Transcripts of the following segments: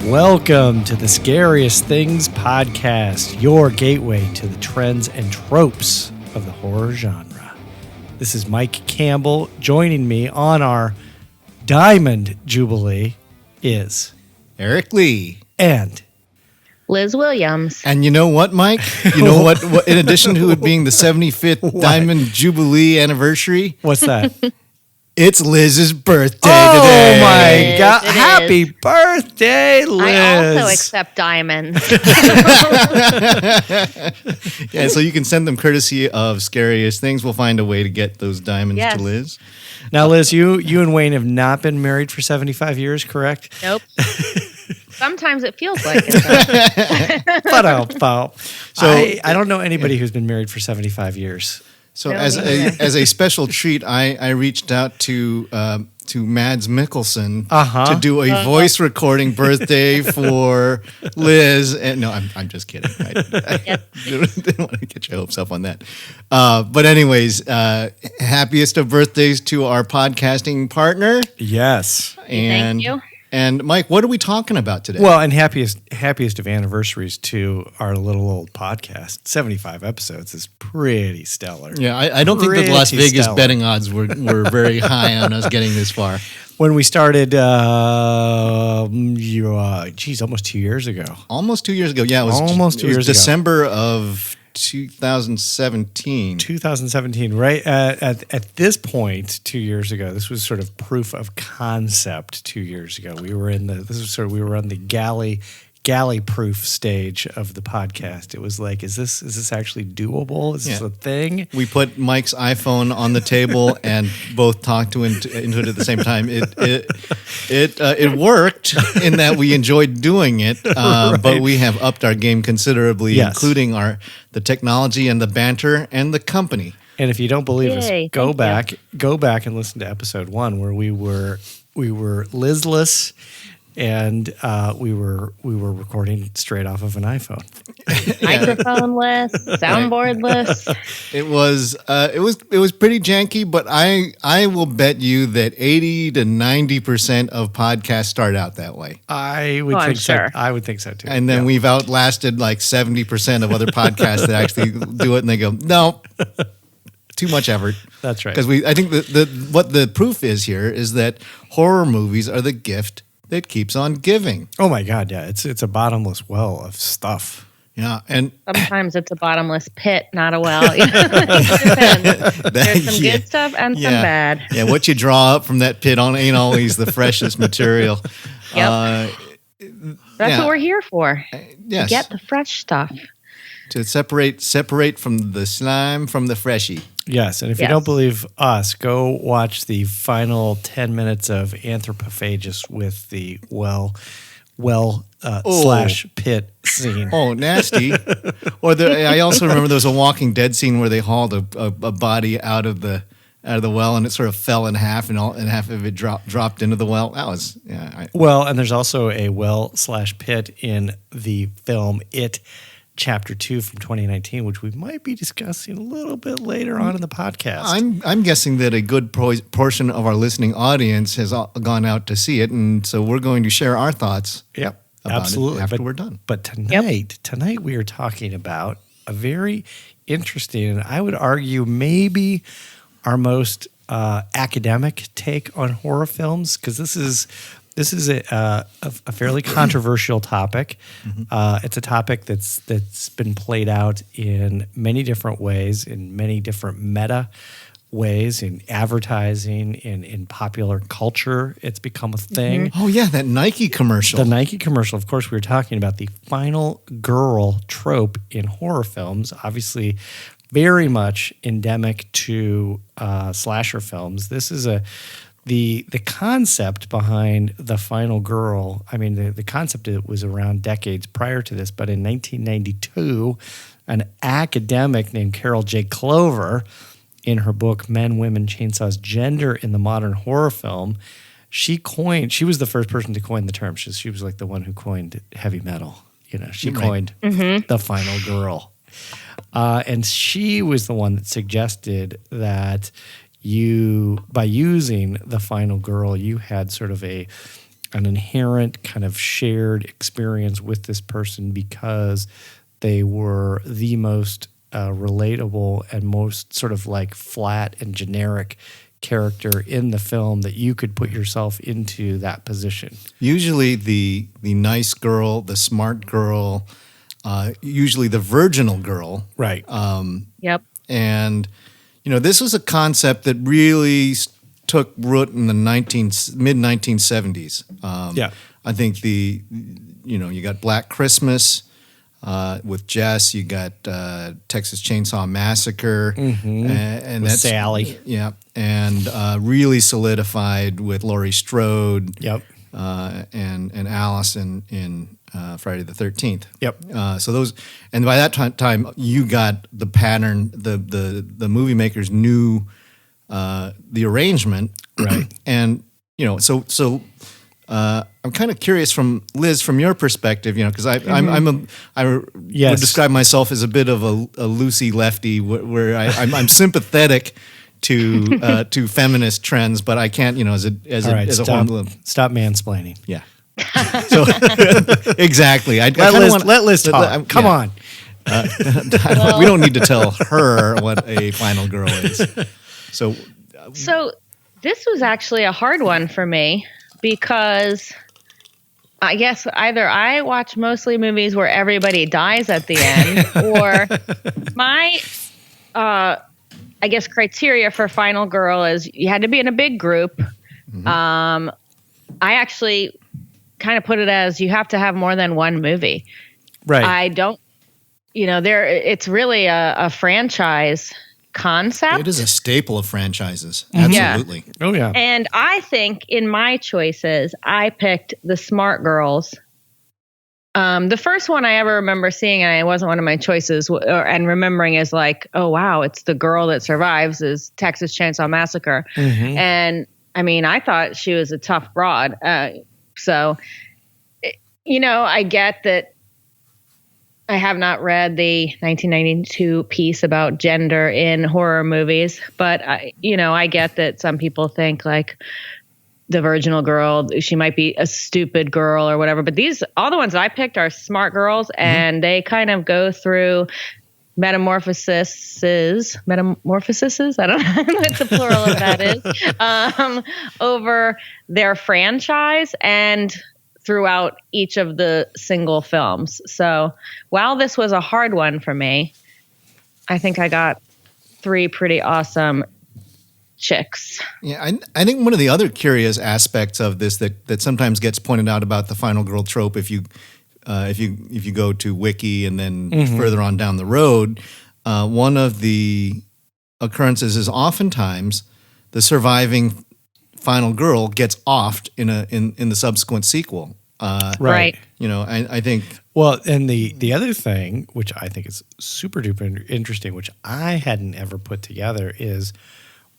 Welcome to the Scariest Things podcast, your gateway to the trends and tropes of the horror genre. This is Mike Campbell. Joining me on our Diamond Jubilee is Eric Lee and Liz Williams. And you know what, Mike? You know what in addition to it being the 75th Diamond Jubilee anniversary, what's that? It's Liz's birthday Oh today. my God. It Happy is. Birthday, Liz. I also accept diamonds. Yeah, so you can send them courtesy of Scariest Things. We'll find a way to get those diamonds Yes. to Liz. Now, Liz, you and Wayne have not been married for 75 years, correct? Nope. Sometimes it feels like it. So I don't know anybody who's been married for 75 years. So No, as me neither. as a special treat, I reached out to Mads Mikkelsen to do a voice recording birthday for Liz. And no, I'm just kidding. I didn't want to get your hopes up on that. But anyways, happiest of birthdays to our podcasting partner. Yes. And Thank you. And Mike, what are we talking about today? Well, and happiest of anniversaries to our little old podcast. 75 episodes is pretty stellar. Yeah, I don't think the Las Pretty Vegas stellar. betting odds were very high on us getting this far. When we started, almost 2 years ago. Almost 2 years ago. Yeah, it was Almost 2 it was years ago. December of 2017. 2017, right at this point 2 years ago, this was sort of proof of concept. 2 years ago, we were on the galley proof stage of the podcast. It was like, is this actually doable? Is this a thing? We put Mike's iPhone on the table and both talked into it at the same time. It worked in that we enjoyed doing it, but we have upped our game considerably, Yes. including the technology and the banter and the company. And if you don't believe us, Yay, go thank back and listen to episode 1 where we were Lizless. And we were recording straight off of an iPhone. Microphone-less, soundboard-less. It was pretty janky, but I will bet you that 80 to 90% of podcasts start out that way. I would I'm think so. sure. I would think so too. And then we've outlasted like 70% of other podcasts that actually do it, and they go, no, too much effort. That's right. Because I think what the proof is here is that horror movies are the gift that keeps on giving. Oh my God, yeah, it's a bottomless well of stuff. Yeah, and Sometimes it's a bottomless pit, not a well. It depends. There's some good stuff and some bad. Yeah, what you draw up from that pit ain't always the freshest material. Yep. That's what we're here for. Yes. Get the fresh stuff. To separate from the slime from the freshie. Yes, and if you don't believe us, go watch the final 10 minutes of Anthropophagus with the slash pit scene. Oh, nasty. Or I also remember there was a Walking Dead scene where they hauled a body out of the well, and it sort of fell in half, and half of it dropped into the well. That was Well, and there's also a well slash pit in the film It Chapter 2 from 2019, which we might be discussing a little bit later on in the podcast. I'm guessing that a good portion of our listening audience has gone out to see it, and so we're going to share our thoughts. Yep, about absolutely. it after we're done. But tonight we are talking about a very interesting, and I would argue maybe our most academic take on horror films, because this is a fairly controversial topic. Mm-hmm. It's a topic that's been played out in many different ways, in many different meta ways, in advertising, in popular culture. It's become a thing. Mm-hmm. Oh yeah, that Nike commercial. The Nike commercial. Of course, we were talking about the final girl trope in horror films. Obviously, very much endemic to slasher films. This is the concept behind The Final Girl, I mean, the concept was around decades prior to this, but in 1992, an academic named Carol J. Clover, in her book Men, Women, Chainsaws, Gender in the Modern Horror Film, she was the first person to coin the term. She was like the one who coined heavy metal. She coined The Final Girl. And she was the one that suggested that by using The Final Girl, you had sort of an inherent kind of shared experience with this person because they were the most relatable and most sort of like flat and generic character in the film that you could put yourself into that position. Usually the nice girl, the smart girl, usually the virginal girl. Right. Yep. And, this was a concept that really took root in the mid-1970s. I think you got Black Christmas with Jess, you got Texas Chainsaw Massacre. And with that's Sally. Yeah. And really solidified with Laurie Strode. Yep. And Alice in Friday the 13th. Yep. So those, and by that time you got the pattern. The movie makers knew the arrangement, right? And so I'm kind of curious from Liz, from your perspective, because I would describe myself as a bit of a loosey lefty, where I'm sympathetic to feminist trends, but I can't, as a horrible. Stop mansplaining. Yeah. So exactly. Let Liz talk. Come on. We don't need to tell her what a final girl is. So this was actually a hard one for me because I guess either I watch mostly movies where everybody dies at the end, or my I guess criteria for final girl is you had to be in a big group. I actually kind of put it as you have to have more than one movie. Right. I don't, it's really a franchise concept. It is a staple of franchises. Absolutely. Yeah. Oh, yeah. And I think in my choices, I picked The Smart Girls. The first one I ever remember seeing, and it wasn't one of my choices, and remembering is like, oh, wow, it's the girl that survives, is Texas Chainsaw Massacre. And I mean, I thought she was a tough broad. So, I get that I have not read the 1992 piece about gender in horror movies, but I get that some people think like the virginal girl, she might be a stupid girl or whatever. But all the ones I picked are smart girls, and they kind of go through metamorphoses. I don't know what the plural of that is, over their franchise and throughout each of the single films. So while this was a hard one for me, I think I got 3 pretty awesome chicks. Yeah, I think one of the other curious aspects of this that sometimes gets pointed out about the final girl trope, if you go to Wiki and then further on down the road, one of the occurrences is oftentimes the surviving final girl gets offed in the subsequent sequel. Right. I think. Well, and the other thing, which I think is super duper interesting, which I hadn't ever put together, is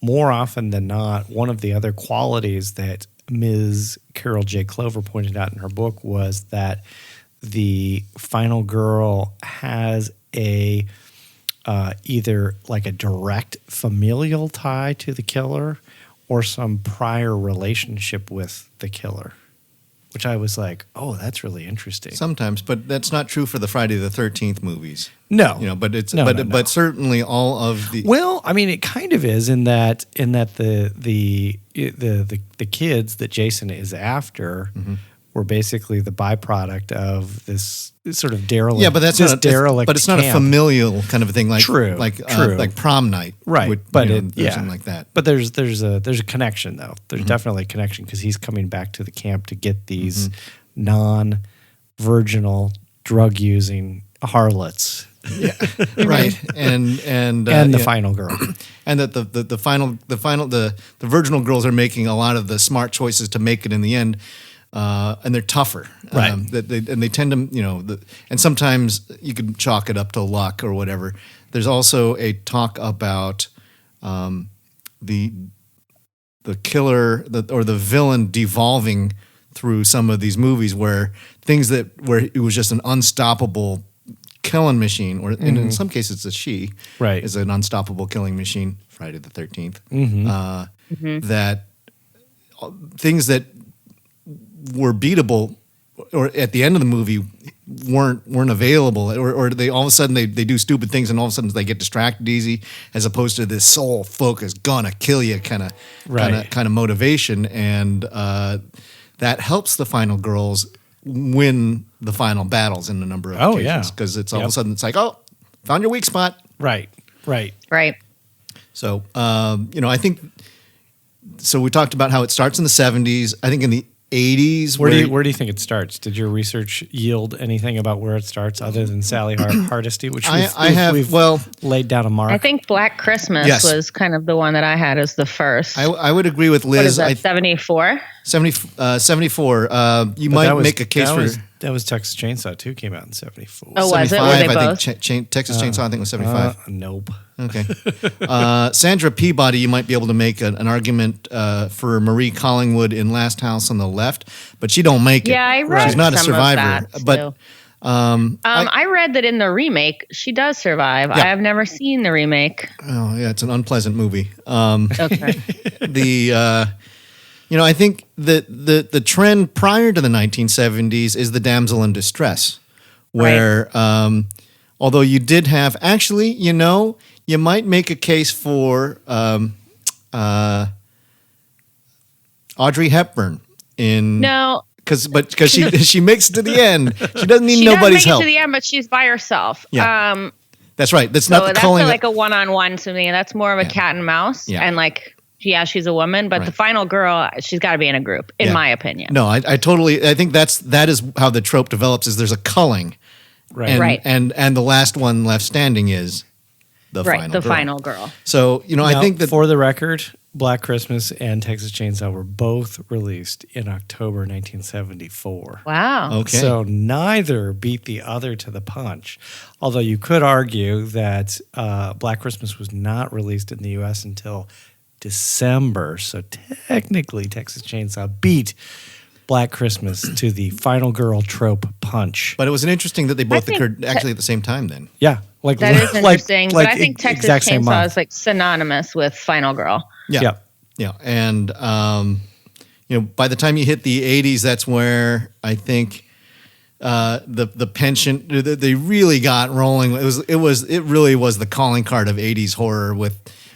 more often than not, one of the other qualities that Ms. Carol J. Clover pointed out in her book was that the final girl has a either like a direct familial tie to the killer or some prior relationship with the killer, which I was like, oh, that's really interesting. Sometimes, but that's not true for the Friday the 13th movies. No, but it's no. But certainly all of the. Well, I mean, it kind of is in that the kids that Jason is after were basically the byproduct of this sort of derelict. Yeah, but that's not derelict. But it's not a familial kind of a thing, like true, like prom night, right? Something like that. But there's a connection though. There's definitely a connection because he's coming back to the camp to get these non-virginal drug using harlots Yeah, right. And the final girl. And that the virginal girls are making a lot of the smart choices to make it in the end, and they're tougher. Right. They tend to, and sometimes you can chalk it up to luck or whatever. There's also a talk about the killer or the villain devolving through some of these movies where it was just an unstoppable killing machine, or in some cases it's she, right, is an unstoppable killing machine. Friday the 13th. That things that were beatable, or at the end of the movie weren't available, or they all of a sudden they do stupid things and all of a sudden they get distracted easy, as opposed to this sole focus, gonna kill you kind of motivation, and that helps the final girls win the final battles in a number of occasions, because it's all of a sudden it's like, oh, found your weak spot. Right. So, I think, so we talked about how it starts in the 70s. I think in the 80s. Where do you think it starts? Did your research yield anything about where it starts other than Sally Hardesty, which we've laid down a mark? I think Black Christmas was kind of the one that I had as the first. I would agree with Liz. What is that, 74? 74. You might make a case for... That was Texas Chainsaw 2 came out in 74. Oh, was it? Were they both? Texas Chainsaw, I think, was 75. Nope. Okay. Sandra Peabody, you might be able to make an argument for Marie Collingwood in Last House on the Left, but she don't make it. Yeah, I read She's not some a survivor. Of that, but I read that in the remake, she does survive. Yeah. I have never seen the remake. Oh, yeah, it's an unpleasant movie. Okay. I think the trend prior to the 1970s is the damsel in distress, where although you did have, actually, you might make a case for Audrey Hepburn in because she makes it to the end. She doesn't need nobody's help. She does make it to the end, but she's by herself. Yeah. That's right. That's not the calling. That's like a one-on-one to me. That's more of a cat and mouse, and she's a woman, but the final girl, she's got to be in a group, in my opinion. No, I think that is how the trope develops. Is there's a culling, and the last one left standing is the final girl. So I think that, for the record, Black Christmas and Texas Chainsaw were both released in October 1974. Wow. Okay. So neither beat the other to the punch. Although you could argue that Black Christmas was not released in the U.S. until December, so technically Texas Chainsaw beat Black Christmas to the final girl trope punch. But it was interesting that they both occurred actually at the same time then. Yeah. That is interesting, but I think Texas Chainsaw is like synonymous with final girl. Yeah. And, by the time you hit the 80s, that's where I think the penchant, they really got rolling. It really was the calling card of 80s horror,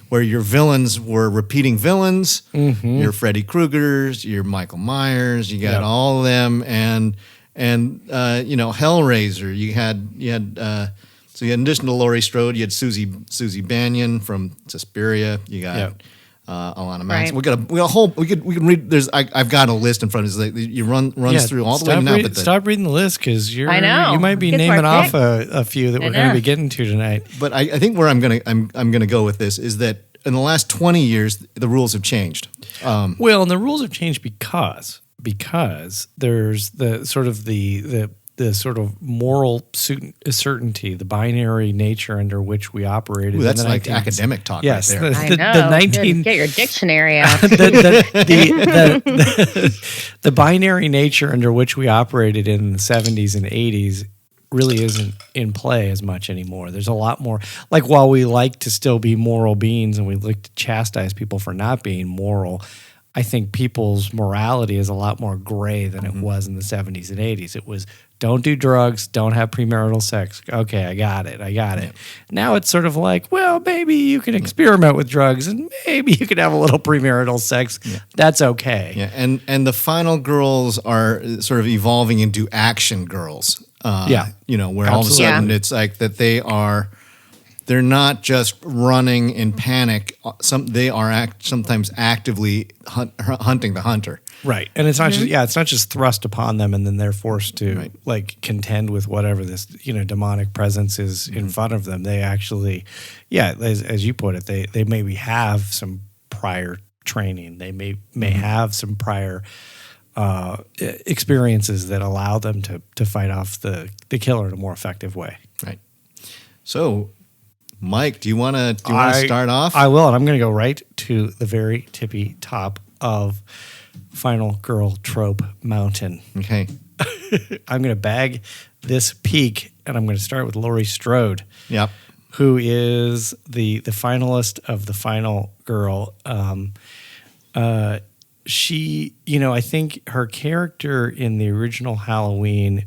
where your villains were repeating villains, your Freddy Kruegers, your Michael Myers, you got all of them, and Hellraiser. You had so you had, in addition to Laurie Strode, you had Susie Bannion from Suspiria. You got Alana Max. Right. We can read. I've got a list in front of us. You runs through all the way now. Stop reading the list, because you might be It's naming our off a few that we're going to be getting to tonight. But I think where I'm gonna go with this is that in the last 20 years the rules have changed. And the rules have changed because there's the sort of moral certainty, the binary nature under which we operated. Ooh, that's like academic talk right there. I know. Get your dictionary out. The binary nature under which we operated in the 70s and 80s really isn't in play as much anymore. There's a lot more, like, while we like to still be moral beings and we like to chastise people for not being moral, I think people's morality is a lot more gray than it was in the 70s and 80s. It was, don't do drugs, don't have premarital sex. Okay, I got it. Now it's sort of like, well, maybe you can experiment with drugs and maybe you can have a little premarital sex. Yeah. That's okay. Yeah, and the final girls are sort of evolving into action girls. Where all of a sudden it's like that they are they're not just running in panic. They are sometimes actively hunting the hunter. Right. And it's not it's not just thrust upon them and then they're forced to like contend with whatever this, demonic presence is in front of them. They actually, as you put it, they maybe have some prior training. They may have some prior experiences that allow them to fight off the killer in a more effective way. Right. So, Mike, do you want to start off? I will, and I'm going to go right to the very tippy top of Final Girl Trope Mountain. Okay. I'm going to bag this peak, and I'm going to start with Laurie Strode. Yep. Who is the finalist of the Final Girl. She, I think her character in the original Halloween,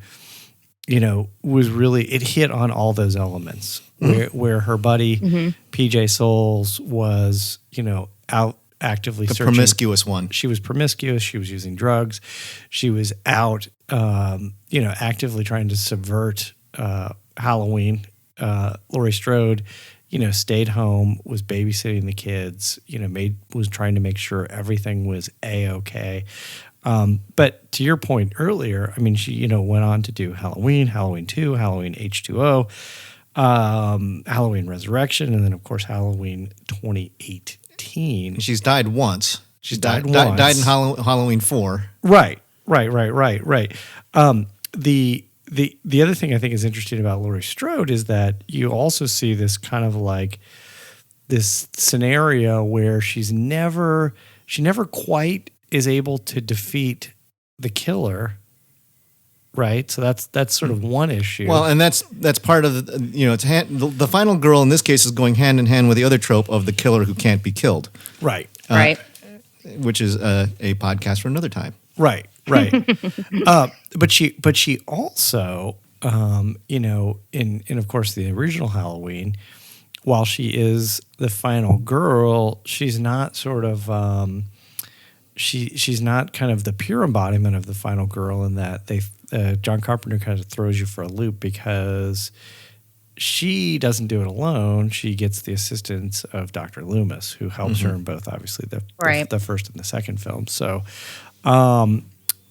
was really, it hit on all those elements where her buddy, PJ Souls, was, out actively searching. The promiscuous one. She was promiscuous. She was using drugs. She was out, actively trying to subvert Halloween. Laurie Strode, stayed home, was babysitting the kids, was trying to make sure everything was A-okay. But to your point earlier, I mean, she, went on to do Halloween, Halloween 2, Halloween H2O, Halloween Resurrection, and then, of course, Halloween 2018. She's died once. She's died once. Died in Halloween 4. Right. The other thing I think is interesting about Laurie Strode is that you also see this kind of like this scenario where she never quite is able to defeat the killer, right? So that's sort of one issue. Well, and that's part of the Final Girl in this case is going hand in hand with the other trope of the killer who can't be killed, right? Which is a podcast for another time. Right. But she also, in of course the original Halloween, while she is the final girl, she's not sort of, she's not kind of the pure embodiment of the final girl in that John Carpenter kind of throws you for a loop because she doesn't do it alone. She gets the assistance of Dr. Loomis, who helps her in both, obviously, the first and the second film. So,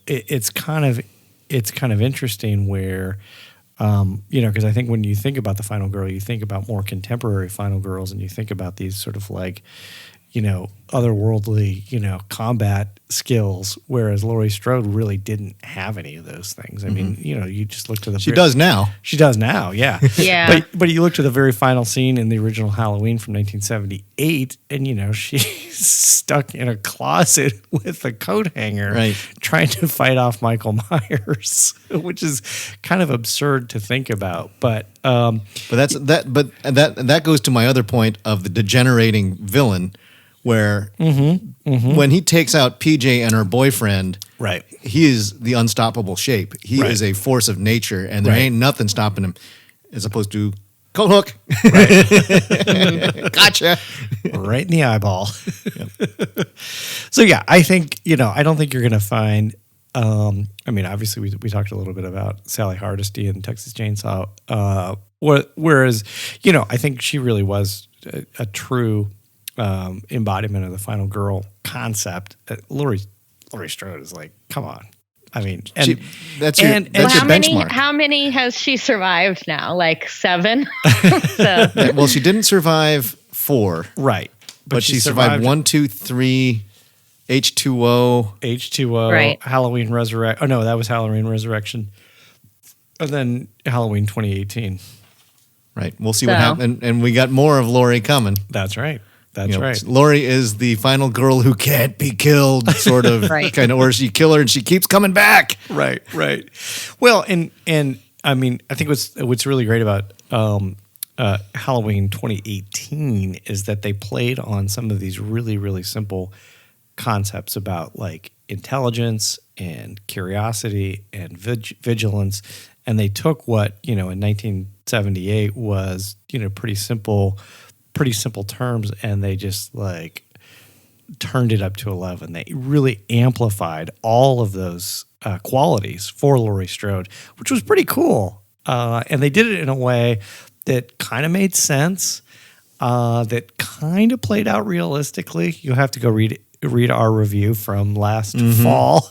it's kind of interesting where, because I think when you think about the Final Girl, you think about more contemporary Final Girls, and you think about these sort of like, otherworldly, combat skills, whereas Laurie Strode really didn't have any of those things. I mean, you just look to the... She does now. She does now, yeah. Yeah. But you look to the very final scene in the original Halloween from 1978, and, she's stuck in a closet with a coat hanger trying to fight off Michael Myers, which is kind of absurd to think about. But that goes to my other point of the degenerating villain, where when he takes out PJ and her boyfriend, he is the unstoppable shape. He is a force of nature, and there ain't nothing stopping him, as opposed to coat hook. Gotcha. Right in the eyeball. So, yeah, I think, I don't think you're going to find, obviously we talked a little bit about Sally Hardesty and Texas Chainsaw, whereas, I think she really was a true... embodiment of the final girl concept. Laurie Strode is like, come on. I mean, that's your benchmark. How many has she survived now? Like 7? Well, she didn't survive 4. Right. But she survived 1, 2, 3, H2O. Halloween Resurrection. Oh, no, that was Halloween Resurrection. And then Halloween 2018. Right. We'll see what happens. And we got more of Laurie coming. That's right. That's right. Laurie is the final girl who can't be killed, sort of, kind of, or she kill her and she keeps coming back. Right. Well, and I mean, I think what's really great about Halloween 2018 is that they played on some of these really, really simple concepts about like intelligence and curiosity and vigilance, and they took what in 1978 was pretty simple terms, and they just like turned it up to 11. They really amplified all of those qualities for Laurie Strode, which was pretty cool. And they did it in a way that kind of made sense, that kind of played out realistically. You'll have to go read our review from last fall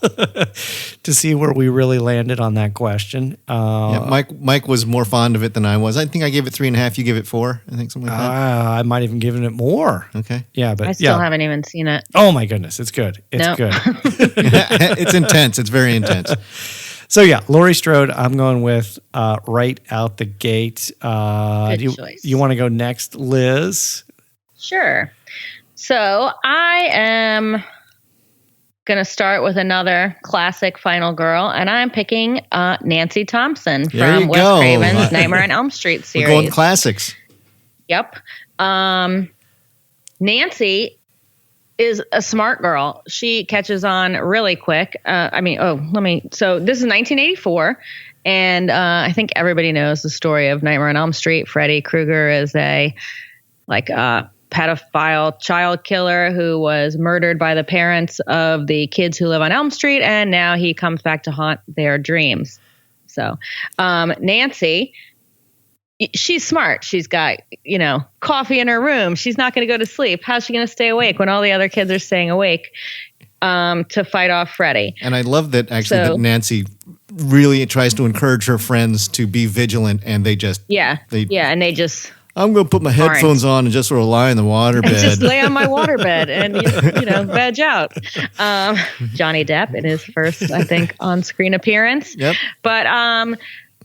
to see where we really landed on that question. Mike was more fond of it than I was. I think I gave it 3.5. You gave it 4. I think something like that. I might even given it more. Okay. Yeah, but I still haven't even seen it. Oh my goodness, it's good. It's good. It's intense. It's very intense. So yeah, Laurie Strode, I'm going with right out the gate. Good choice. You want to go next, Liz? Sure. So I am going to start with another classic final girl, and I'm picking Nancy Thompson from Wes Craven's Nightmare on Elm Street series. We're going classics. Yep. Nancy is a smart girl. She catches on really quick. So this is 1984, and I think everybody knows the story of Nightmare on Elm Street. Freddy Krueger is a pedophile child killer who was murdered by the parents of the kids who live on Elm Street, and now he comes back to haunt their dreams. So Nancy, she's smart. She's got, coffee in her room. She's not going to go to sleep. How's she going to stay awake when all the other kids are staying awake to fight off Freddy? And I love that that Nancy really tries to encourage her friends to be vigilant, and they just and they just. I'm going to put my headphones on and just sort of lie in the waterbed. Just lay on my waterbed and, veg out. Johnny Depp in his first, I think, on-screen appearance. Yep. But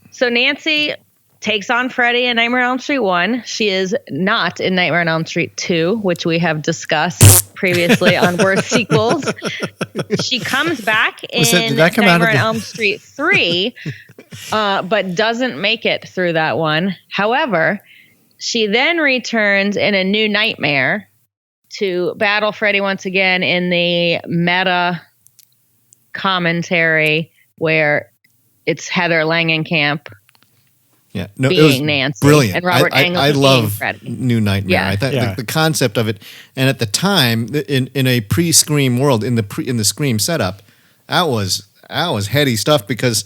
so Nancy takes on Freddy in Nightmare on Elm Street 1. She is not in Nightmare on Elm Street 2, which we have discussed previously on worst sequels. She comes back in Nightmare on Elm Street 3, but doesn't make it through that one. However, she then returns in a new nightmare to battle Freddy once again in the meta commentary where it's Heather Langenkamp being Nancy. Brilliant. And Robert Englund I love Freddy. New Nightmare. Yeah. I thought the concept of it, and at the time, in a pre-Scream world, in the Scream setup, that was heady stuff because...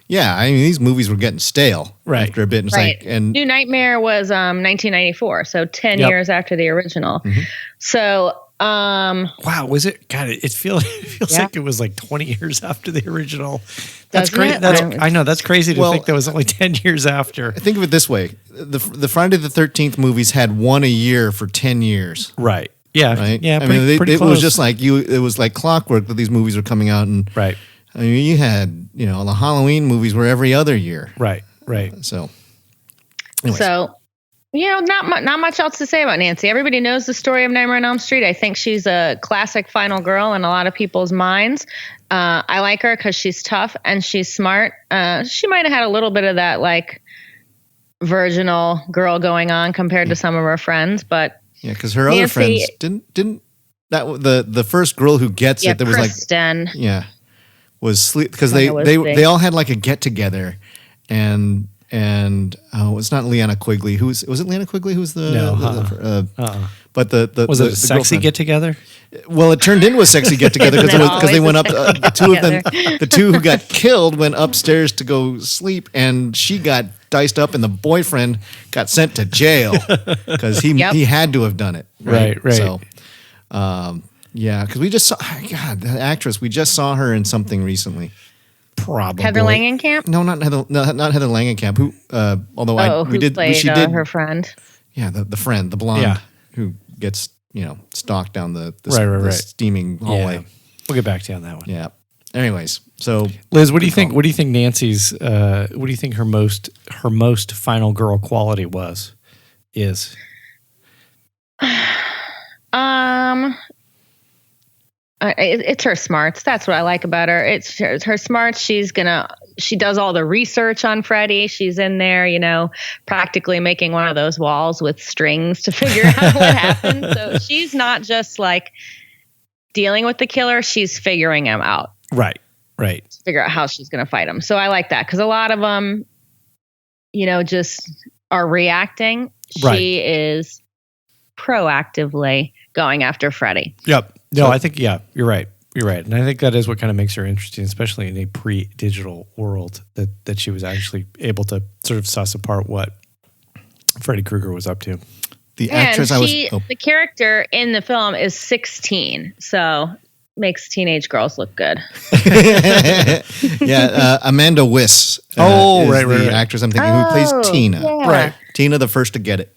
Yeah, I mean, these movies were getting stale after a bit. And New Nightmare was 1994, so 10 years after the original. Mm-hmm. So, wow, was it? God, it feels like it was like 20 years after the original. That's crazy. I know that's crazy to think that was only 10 years after. Think of it this way: the Friday the 13th movies had one a year for 10 years. Right. Yeah. Right. Yeah. It was just like it was like clockwork that these movies were coming out and right. I mean, you had, the Halloween movies were every other year. Right. So, anyways. Not much else to say about Nancy. Everybody knows the story of Nightmare on Elm Street. I think she's a classic final girl in a lot of people's minds. I like her because she's tough and she's smart. She might have had a little bit of that, virginal girl going on compared to some of her friends, but... Yeah, because her other friends didn't... That the first girl who gets it, there was Kristen. Was sleep because they all had like a get together, and it's not Leanna Quigley. Was it Leanna Quigley? Who's the But the was it a sexy get together? Well, it turned into a sexy get together because they went up. The two of them, the two who got killed, went upstairs to go sleep, and she got diced up, and the boyfriend got sent to jail because he had to have done it. Right. So. Yeah, because we just saw, the actress, we just saw her in something recently. Probably. Heather Langenkamp? No, not Heather Langenkamp, who, she did her friend. Yeah, the friend, the blonde, who gets, stalked down the steaming hallway. Yeah. We'll get back to you on that one. Yeah. Anyways, so. Liz, what do you think? What do you think Nancy's, what do you think her most final girl quality is? It's her smarts. That's what I like about her. It's her smarts. She does all the research on Freddy. She's in there, practically making one of those walls with strings to figure out what happened. So she's not just dealing with the killer. She's figuring him out. Right. Figure out how she's going to fight him. So I like that because a lot of them, just are reacting. Right. She is proactively going after Freddy. Yep. No, I think, you're right. And I think that is what kind of makes her interesting, especially in a pre-digital world, that she was actually able to sort of suss apart what Freddy Krueger was up to. The actress the character in the film is 16, so makes teenage girls look good. Amanda Wyss. Is the actress I'm thinking who plays Tina. Yeah. Right, Tina, the first to get it.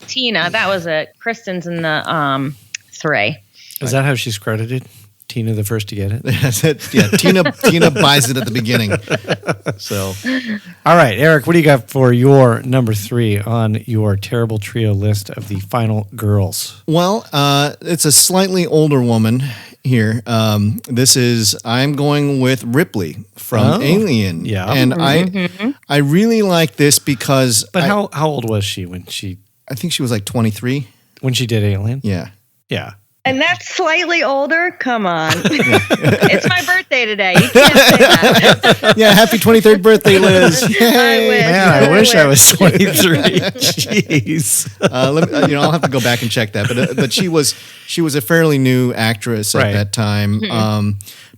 Tina, that was it. Kristen's in the 3. Is that how she's credited? Tina, the first to get it. Yeah, Tina buys it at the beginning. So, all right, Eric, what do you got for your number 3 on your terrible trio list of the final girls? Well, it's a slightly older woman here. I'm going with Ripley from Alien. Yeah, and I really like this because. But how old was she when she? I think she was like 23 when she did Alien. Yeah. And that's slightly older? Come on. It's my birthday today. You can't say that. Yeah, happy 23rd birthday, Liz. Yay. I wish I was 23. Jeez. I'll have to go back and check that. But she was a fairly new actress at that time. Mm-hmm.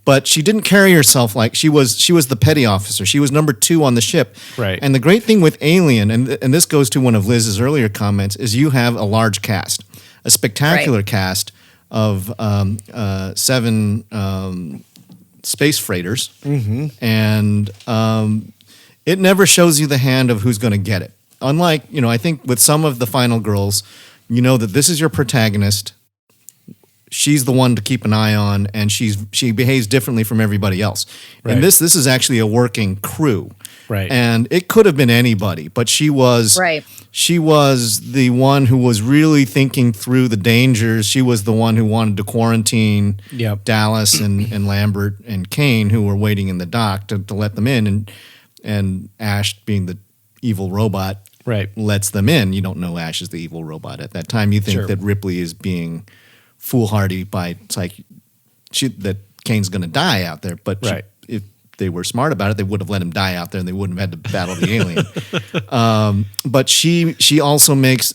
But she didn't carry herself like she was the petty officer. She was number 2 on the ship. Right. And the great thing with Alien, and this goes to one of Liz's earlier comments, is you have a large cast, a spectacular cast of 7 space freighters, and it never shows you the hand of who's going to get it. Unlike, I think with some of the final girls, that this is your protagonist. She's the one to keep an eye on, and she behaves differently from everybody else. Right. And this is actually a working crew. Right. And it could have been anybody, but she was she was the one who was really thinking through the dangers. She was the one who wanted to quarantine Dallas and Lambert and Kane, who were waiting in the dock to let them in, and Ash, being the evil robot, lets them in. You don't know Ash is the evil robot at that time. You think that Ripley is being foolhardy by that Kane's going to die out there, but if they were smart about it, they would have let him die out there, and they wouldn't have had to battle the alien. But she also makes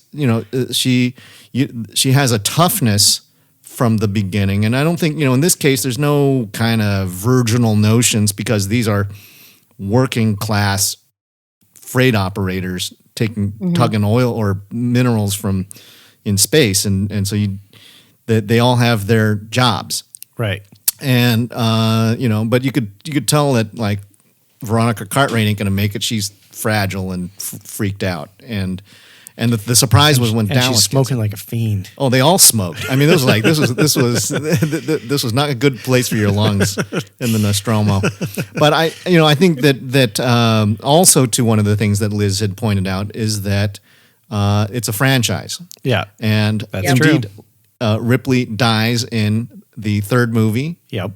she has a toughness from the beginning, and I don't think in this case there's no kind of virginal notions, because these are working class freight operators tugging oil or minerals from in space, and so they all have their jobs. Right. And but you could tell that like Veronica Cartwright ain't going to make it. She's fragile and freaked out, and the surprise was when Dallas she's smoking like a fiend. Oh, they all smoked. I mean, this was not a good place for your lungs in the Nostromo. But I think that also to one of the things that Liz had pointed out is that it's a franchise. Yeah, and that's indeed, true. Ripley dies in the 3rd movie. Yep.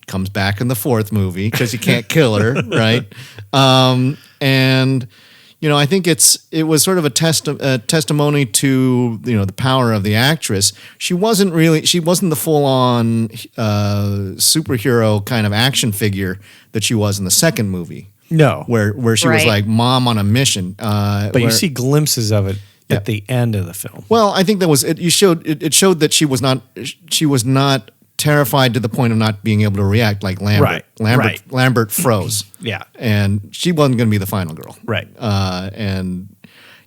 Comes back in the 4th movie because you can't kill her, right? And I think it was sort of a testimony to the power of the actress. She wasn't the full on superhero kind of action figure that she was in the 2nd movie. No, where she was like mom on a mission. But you see glimpses of it at the end of the film. Well, I think that was it. It showed that she was not terrified to the point of not being able to react like Lambert. Lambert froze. Yeah. And she wasn't going to be the final girl. Right. And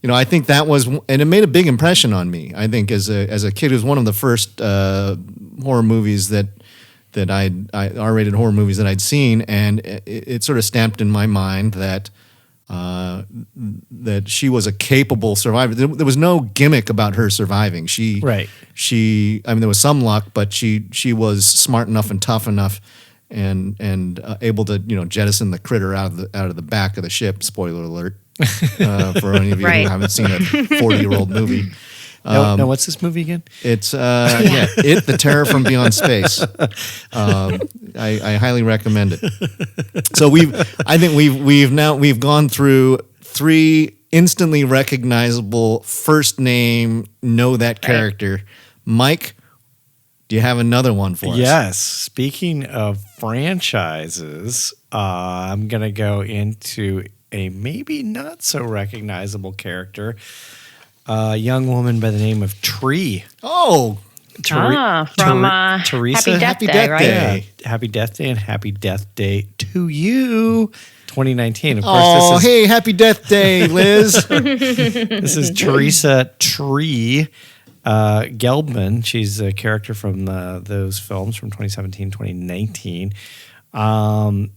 I think that was, and it made a big impression on me. I think as a kid, it was one of the first horror movies that R-rated horror movies that I'd seen, and it sort of stamped in my mind that she was a capable survivor. There was no gimmick about her surviving. There was some luck, but she was smart enough and tough enough, and able to jettison the critter out of the back of the ship. Spoiler alert for any of you who haven't seen a 40-year-old movie. No, what's this movie again? It's It, The Terror from Beyond Space. I highly recommend it. So we've gone through 3 instantly recognizable first name, know that character. Mike, do you have another one for us? Yes. Speaking of franchises, I'm going to go into a maybe not so recognizable character. A young woman by the name of Tree. Oh, from Teresa. Happy Death Day, right? Yeah. Happy Death Day and Happy Death Day 2. to you. 2019. Of course, oh, hey, happy death day, Liz. This is Teresa Tree Gelbman. She's a character from those films from 2017, 2019. Her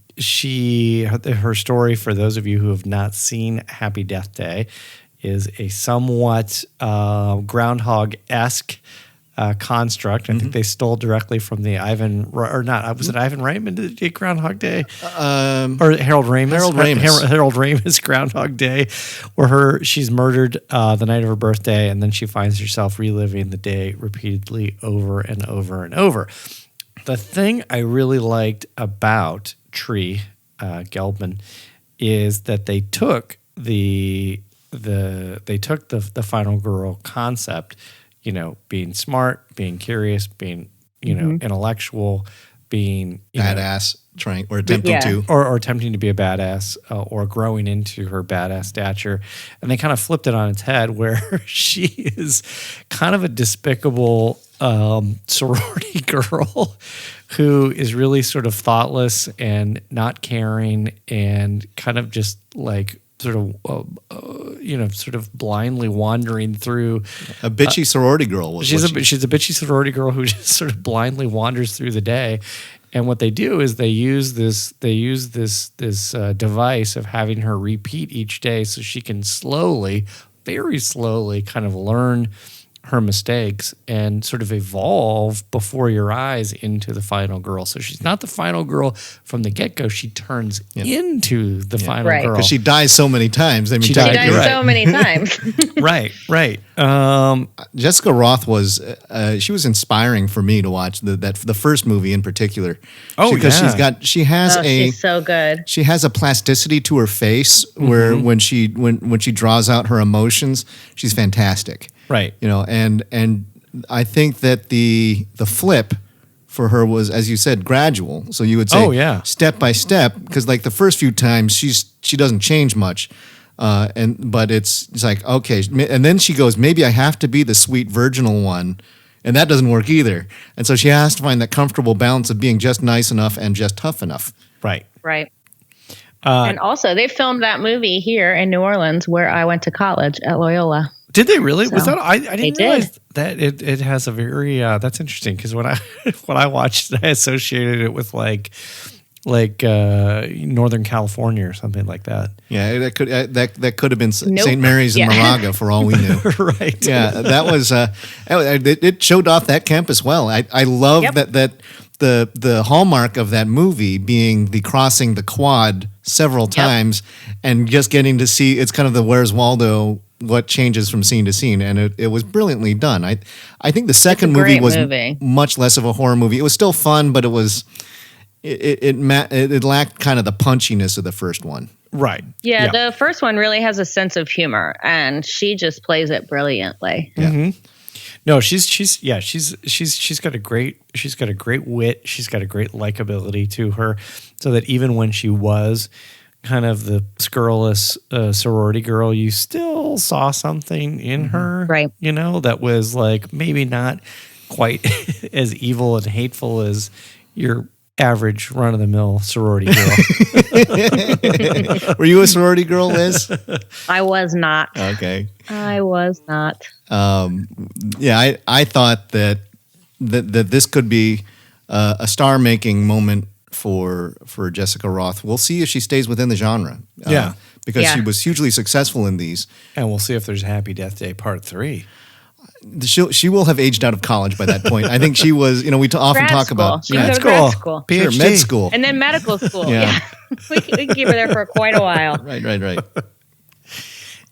story, for those of you who have not seen Happy Death Day, is a somewhat groundhog-esque construct. I think they stole directly from the Ivan, or not, was it Ivan Reitman that did Groundhog Day? Or Harold Ramis? Harold Ramis Groundhog Day, where she's murdered the night of her birthday, and then she finds herself reliving the day repeatedly over and over and over. The thing I really liked about Tree Gelbman is that they took the final girl concept, being smart, being curious, being intellectual, being badass, trying or attempting to, or attempting to be a badass, or growing into her badass stature, and they kind of flipped it on its head, where she is kind of a despicable sorority girl who is really sort of thoughtless and not caring, and kind of just like sort of blindly wandering through. A bitchy sorority girl. She's a bitchy sorority girl who just sort of blindly wanders through the day. And what they do is they use this device of having her repeat each day, so she can slowly, very slowly, kind of learn her mistakes and sort of evolve before your eyes into the final girl. So she's not the final girl from the get-go. She turns into the final girl. Because she dies so many times. I mean, she dies so many times. Right. Jessica Roth was she was inspiring for me to watch the first movie in particular. Because she's so good. She has a plasticity to her face where when she draws out her emotions, she's fantastic. Right. And I think that the flip for her was, as you said, gradual. So you would say step by step, because like the first few times she doesn't change much. But it's like, okay. And then she goes, maybe I have to be the sweet virginal one. And that doesn't work either. And so she has to find that comfortable balance of being just nice enough and just tough enough. Right. And also they filmed that movie here in New Orleans, where I went to college at Loyola. Did they really? So, was that? I didn't realize that it has a very. That's interesting, because when I watched it, I associated it with like Northern California or something like that. Yeah, that could have been St. Mary's in Moraga for all we knew. Right. Yeah, that was. It showed off that campus well. I love that the hallmark of that movie being the crossing the quad several times and just getting to see. It's kind of the Where's Waldo. What changes from scene to scene, and it was brilliantly done. I think the second movie was much less of a horror movie. It was still fun, but it lacked kind of the punchiness of the first one. Right. Yeah, the first one really has a sense of humor, and she just plays it brilliantly. Yeah. Mm-hmm. No, she's got a great wit. She's got a great likability to her, so that even when she was kind of the scurrilous sorority girl, you still saw something in her, right? That was like maybe not quite as evil and hateful as your average run-of-the-mill sorority girl. Were you a sorority girl, Liz? I was not. Okay. I was not. I thought that this could be a star-making moment for Jessica Roth. We'll see if she stays within the genre. Because she was hugely successful in these. And we'll see if there's a Happy Death Day Part 3. She will have aged out of college by that point. I think she was, we often talk about grad school. PhD. Sure, med school. And then medical school. Yeah. we can keep her there for quite a while. Right.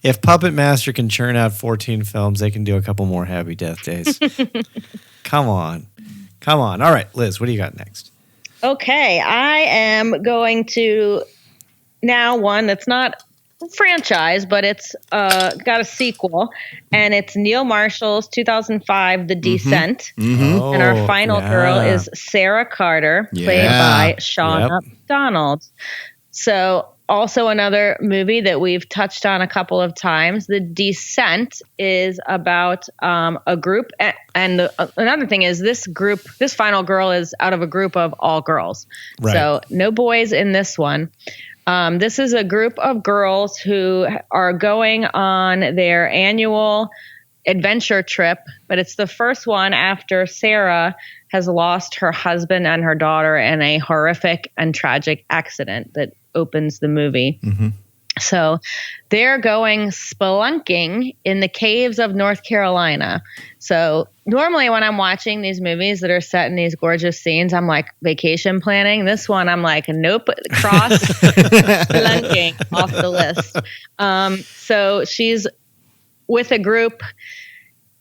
If Puppet Master can churn out 14 films, they can do a couple more Happy Death Days. Come on. All right, Liz, what do you got next? Okay, I am going to now one that's not a franchise, but it's got a sequel, and it's Neil Marshall's 2005 The Descent. Mm-hmm. And our final girl is Sarah Carter, played by Shauna Donald. So also another movie that we've touched on a couple of times. The Descent is about a group. And another thing is this final girl is out of a group of all girls. Right. So no boys in this one. This is a group of girls who are going on their annual adventure trip, but it's the first one after Sarah has lost her husband and her daughter in a horrific and tragic accident that opens the movie. Mm-hmm. So they're going spelunking in the caves of North Carolina. So normally when I'm watching these movies that are set in these gorgeous scenes, I'm like vacation planning. This one, I'm like, nope, cross spelunking off the list. So she's with a group.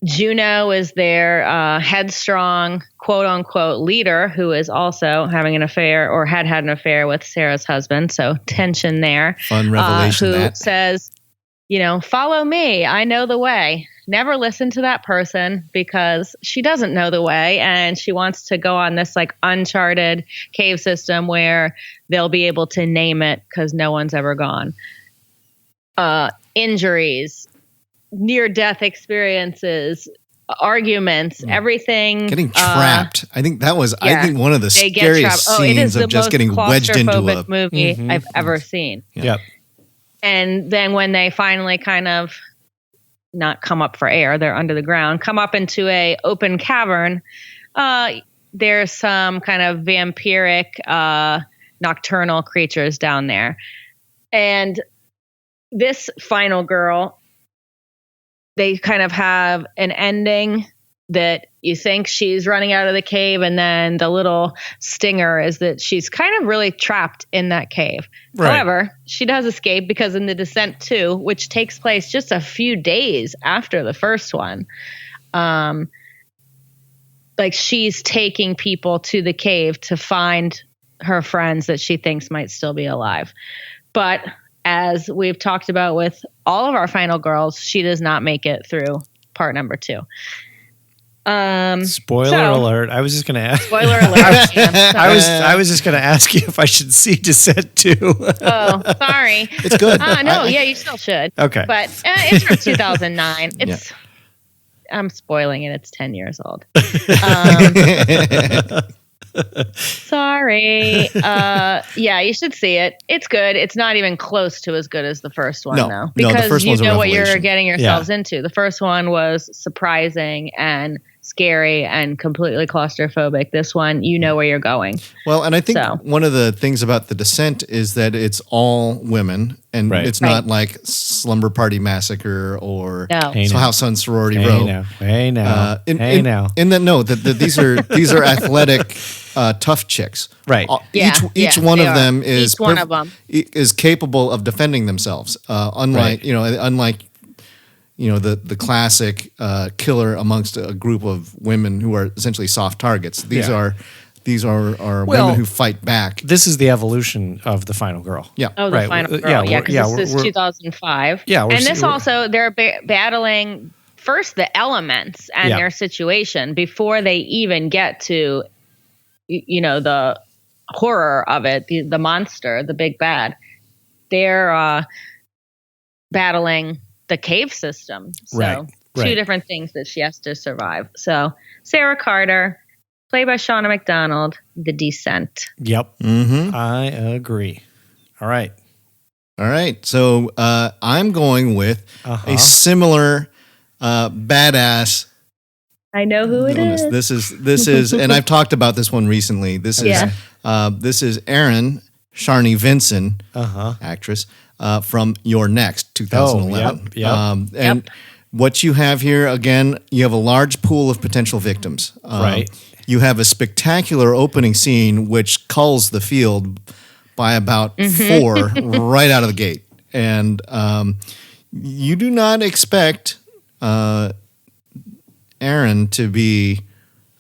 Juno is their headstrong, quote unquote, leader who is also having an affair or had an affair with Sarah's husband. So tension there. Fun revelation. Who says, follow me. I know the way. Never listen to that person because she doesn't know the way. And she wants to go on this like uncharted cave system where they'll be able to name it because no one's ever gone. Injuries, near-death experiences, arguments, everything. Getting trapped. I think that was, I think, one of the scariest scenes of just getting wedged into a movie I've ever seen. Yep. And then when they finally kind of not come up for air, they're under the ground, come up into a open cavern, there's some kind of vampiric, nocturnal creatures down there. And this final girl, they kind of have an ending that you think she's running out of the cave, and then the little stinger is that she's kind of really trapped in that cave. Right. However, she does escape because in The Descent 2, which takes place just a few days after the first one, like she's taking people to the cave to find her friends that she thinks might still be alive. But as we've talked about with all of our final girls, she does not make it through part number 2. Spoiler alert. I was just going to ask. Spoiler alert. I was just going to ask you if I should see Descent 2. Oh, sorry. It's good. No, yeah, you still should. Okay. But it's from 2009. I'm spoiling it. It's 10 years old. Sorry. Yeah, you should see it. It's good. It's not even close to as good as the first one, though. Because the first you one's a know what you're revelation. getting yourselves into. The first one was surprising and scary and completely claustrophobic. This one, you know where you're going. Well, and I think one of the things about The Descent is that it's all women, and it's not like Slumber Party Massacre or House on Sorority Row. Hey now. In that note, that these are athletic, tough chicks. Right. Each one of them is Each one of them is capable of defending themselves. Unlike the classic killer amongst a group of women who are essentially soft targets. These are women who fight back. This is the evolution of the final girl. Yeah. Oh, the final girl. Yeah, because this is 2005. Yeah. And this also, they're battling first the elements and their situation before they even get to, the horror of it, the monster, the big bad. They're battling the cave system. So two different things that she has to survive. So Sarah Carter, played by Shauna McDonald, The Descent. Yep. Mm-hmm. I agree. All right. So I'm going with a similar badass. I know who it is. This is, and I've talked about this one recently. This is Erin Sharni Vinson, actress, from You're Next, 2011. What you have here, again, you have a large pool of potential victims. You have a spectacular opening scene which culls the field by about 4 right out of the gate. And you do not expect Erin to be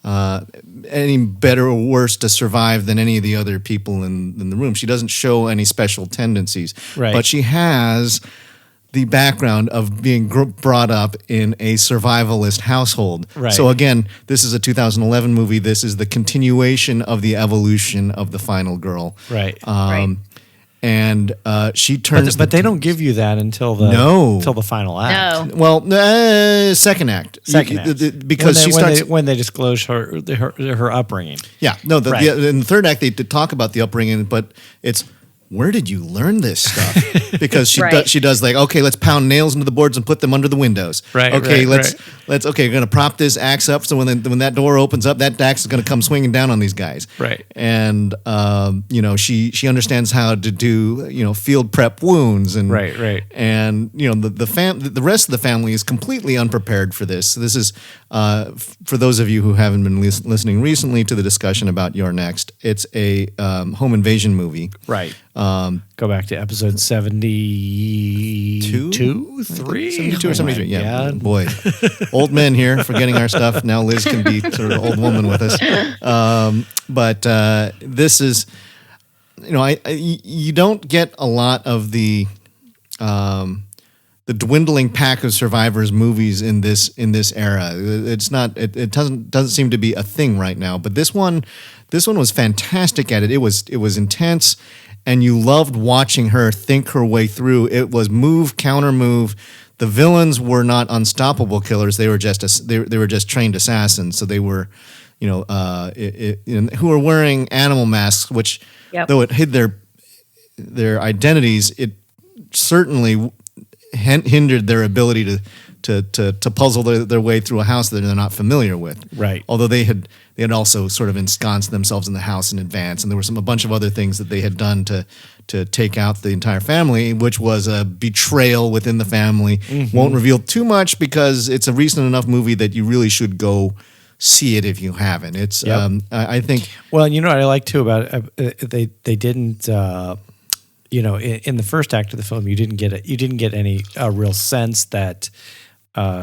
any better or worse to survive than any of the other people in the room. She doesn't show any special tendencies, but she has the background of being brought up in a survivalist household. So again, this is a 2011 movie. This is the continuation of the evolution of the final girl. and she turns. But they don't give you that until the final act. No. Well, second act. Because she starts when they disclose her upbringing. Yeah, no. In the third act, they talk about the upbringing, but it's. Where did you learn this stuff? Because she does like, okay, let's pound nails into the boards and put them under the windows. Right. Okay, let's we're gonna prop this axe up so when that door opens up, that axe is gonna come swinging down on these guys. Right. And she understands how to do field prep wounds and right. And the rest of the family is completely unprepared for this. This is for those of you who haven't been listening recently to the discussion about You're Next. It's a home invasion movie. Right. Go back to episode 72, 72 or 73. Yeah, boy, old men here forgetting our stuff. Now Liz can be sort of old woman with us. But this is, you don't get a lot of the dwindling pack of survivors movies in this era. It's not. It doesn't seem to be a thing right now. But this one was fantastic at it. It was intense. And you loved watching her think her way through. It was move, counter move. The villains were not unstoppable killers. They were just they were just trained assassins. So they were, who were wearing animal masks, which though it hid their identities, it certainly hindered their ability to puzzle their way through a house that they're not familiar with. Right. Although they had also sort of ensconced themselves in the house in advance, and there were a bunch of other things that they had done to take out the entire family, which was a betrayal within the family. Mm-hmm. Won't reveal too much because it's a recent enough movie that you really should go see it if you haven't. It's I think. Well, what I like too about it, they didn't. In the first act of the film, you didn't get any real sense that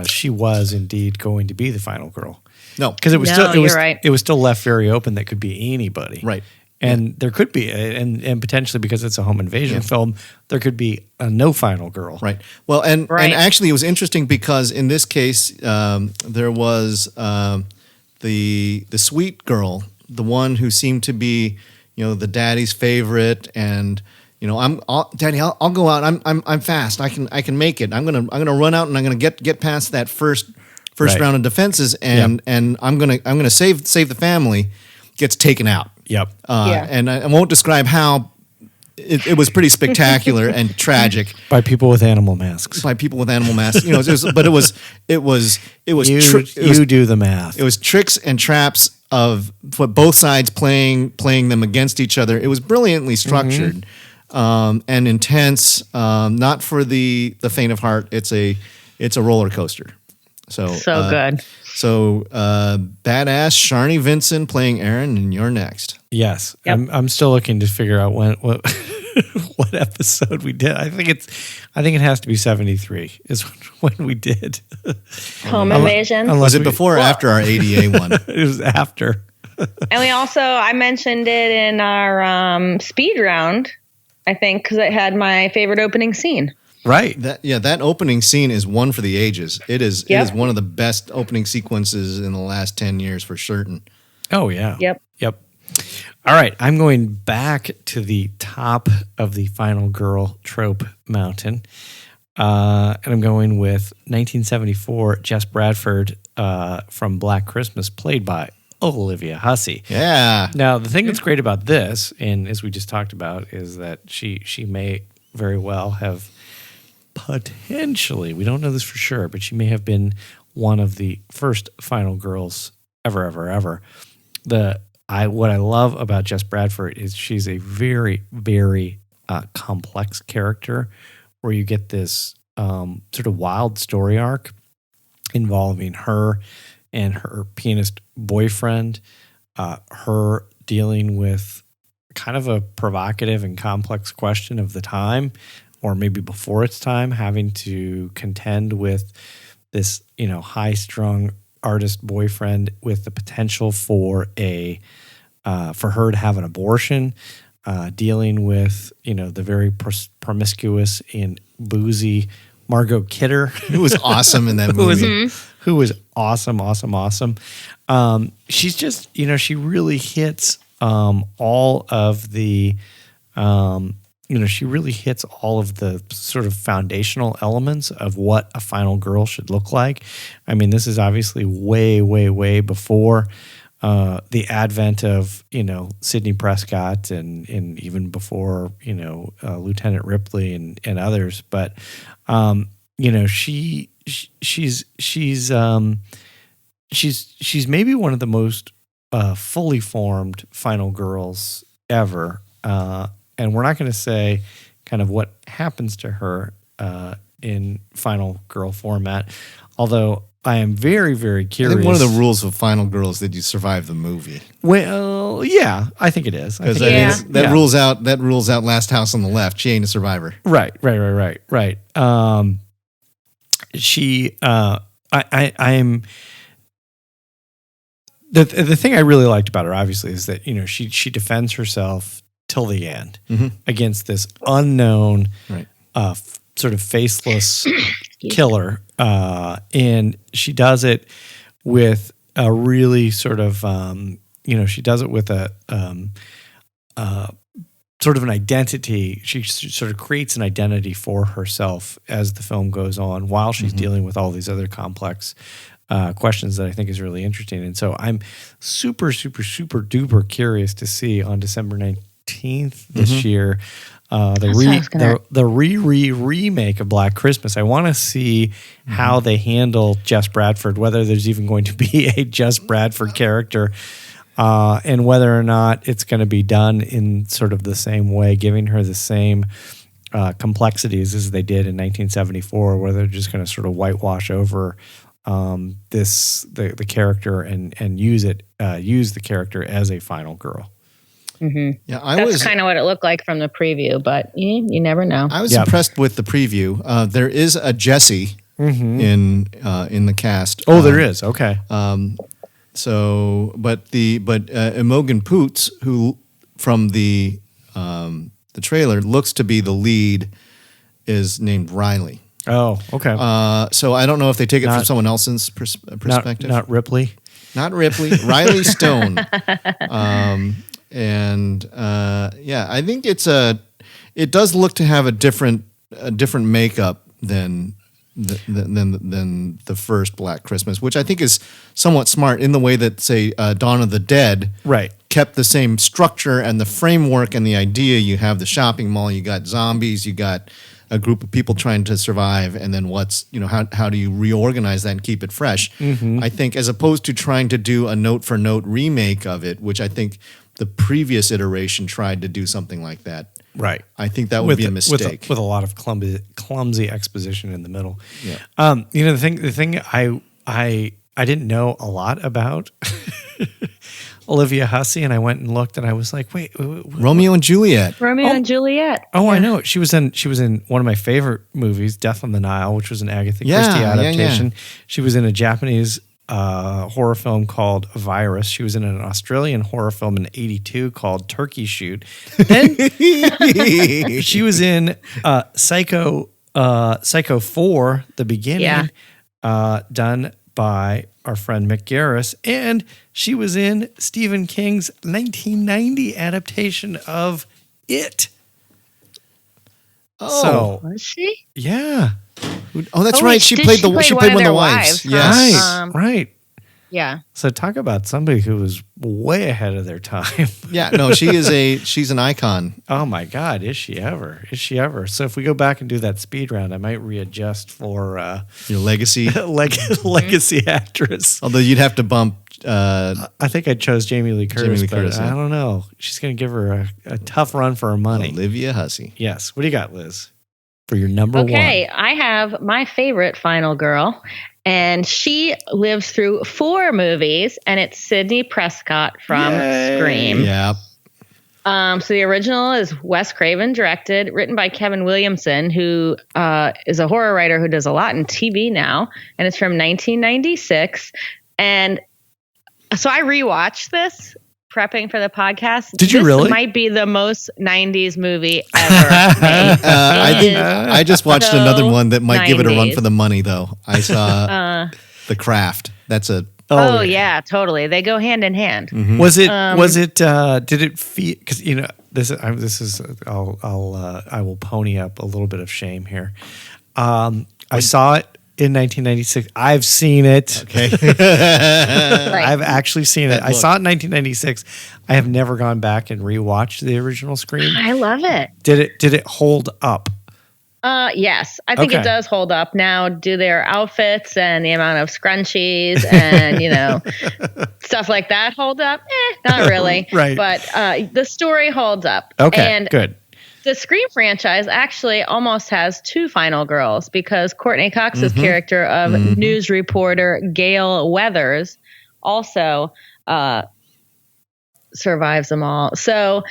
she was indeed going to be the final girl. No, because it was right. It was still left very open that could be anybody. Right. And there could be, and potentially because it's a home invasion film, there could be no final girl. Right. Well, and actually it was interesting because in this case, there was the sweet girl, the one who seemed to be, the daddy's favorite, and Daddy, I'll go out. I'm fast. I can make it. I'm gonna run out and I'm gonna get past that first round of defenses, and I'm gonna save the family. Gets taken out. Yep. And I won't describe how. It was pretty spectacular and tragic by people with animal masks. But it was. You do the math. It was tricks and traps of both sides playing them against each other. It was brilliantly structured. Mm-hmm. And intense, not for the faint of heart. It's a roller coaster. So good. So badass Sharni Vinson playing Aaron, and You're Next. Yes, yep. I'm still looking to figure out what what episode we did. I think it has to be 73 is when we did Home Invasion. Was it before or after our ADA one? It was after. And I mentioned it in our speed round. I think because it had my favorite opening scene. Right. That opening scene is one for the ages. It is one of the best opening sequences in the last 10 years for certain. Oh yeah. Yep. All right, I'm going back to the top of the final girl trope mountain. And I'm going with 1974 Jess Bradford from Black Christmas, played by Olivia Hussey. Yeah. Now, the thing that's great about this, and as we just talked about, is that she may very well have potentially, we don't know this for sure, but she may have been one of the first final girls ever. What I love about Jess Bradford is she's a very, very complex character where you get this sort of wild story arc involving her and her pianist boyfriend, her dealing with kind of a provocative and complex question of the time, or maybe before its time, having to contend with this, high-strung artist boyfriend with the potential for for her to have an abortion, dealing with, the very promiscuous and boozy Margot Kidder, who was awesome in that movie. Who was awesome. She's just, she really hits all of the she really hits all of the sort of foundational elements of what a final girl should look like. I mean, this is obviously way, way, way before the advent of, Sidney Prescott and even before, Lieutenant Ripley and others. But, she's maybe one of the most fully formed final girls ever. And we're not going to say kind of what happens to her in final girl format, although I am very, very curious. I think one of the rules of Final Girl is that you survive the movie. Well, yeah, I think it is. Because that rules out Last House on the Left. She ain't a survivor. Right. I'm the thing I really liked about her, obviously, is that she defends herself till the end against this unknown, sort of faceless killer, and she does it with a really sort of she does it with a sort of an identity. She sort of creates an identity for herself as the film goes on, while she's dealing with all these other complex questions that I think is really interesting. And so I'm super, super, super duper curious to see on December 19th this year the remake of Black Christmas. I want to see how they handle Jess Bradford, whether there's even going to be a Jess Bradford character, and whether or not it's going to be done in sort of the same way, giving her the same complexities as they did in 1974, where they're just going to sort of whitewash over the character and use the character as a final girl. Mm-hmm. Yeah, that's kind of what it looked like from the preview, but you never know. I was impressed with the preview. There is a Jessie in the cast. Oh, there is. Okay. But Imogen Poots, who from the trailer looks to be the lead, is named Riley. Oh, okay. So I don't know if they take it from someone else's perspective. Not Ripley. Not Ripley. Riley Stone. I think it does look to have a different makeup than the first Black Christmas, which I think is somewhat smart in the way that, say, Dawn of the Dead kept the same structure and the framework and the idea. You have the shopping mall, you got zombies, you got a group of people trying to survive, and then how do you reorganize that and keep it fresh? I think, as opposed to trying to do a note-for-note remake of it, which I think the previous iteration tried to do something like that. Right. I think that would be a mistake. With a lot of clumsy exposition in the middle. Yeah. The thing I didn't know a lot about Olivia Hussey, and I went and looked, and I was like, wait, Romeo and Juliet. And Juliet. Oh, yeah. I know. She was in one of my favorite movies, Death on the Nile, which was an Agatha Christie adaptation. Yeah. She was in a Japanese horror film called Virus. She was in an Australian horror film in '82 called Turkey Shoot. Then she was in Psycho 4, The Beginning, done by our friend Mick Garris, and she was in Stephen King's 1990 adaptation of It. Oh, was she? Yeah. Oh, that's right. She played one of the wives. Yes, right. Yeah. So talk about somebody who was way ahead of their time. Yeah. No, she's an icon. Oh my God, is she ever? So if we go back and do that speed round, I might readjust for your legacy legacy actress. Although you'd have to bump. I think I chose Jamie Lee Curtis, but I don't know. She's going to give her a tough run for her money. Olivia Hussey. Yes. What do you got, Liz? For your number one. Okay, I have my favorite final girl, and she lives through 4 movies, and it's Sidney Prescott from Scream. Yeah. So the original is Wes Craven directed, written by Kevin Williamson, who is a horror writer who does a lot in TV now, and it's from 1996. And so I rewatched this prepping for the podcast. Did you really? This might be the most 90s movie ever made. I just watched another one that might give it a run for the money, though. I saw The Craft. That's a Oh yeah, totally. They go hand in hand. Mm-hmm. Was it did it feel, because I will pony up a little bit of shame here. I saw it in 1996. I've seen it. Okay. Right. I've actually seen it. I saw it in 1996. I have never gone back and rewatched the original Scream. I love it. Did it hold up? Yes, I think Okay. it does hold up. Now, do their outfits and the amount of scrunchies and, stuff like that hold up? Not really. Right. But the story holds up. Okay, And good. the Scream franchise actually almost has two final girls because Courtney Cox's character of news reporter Gail Weathers also survives them all. So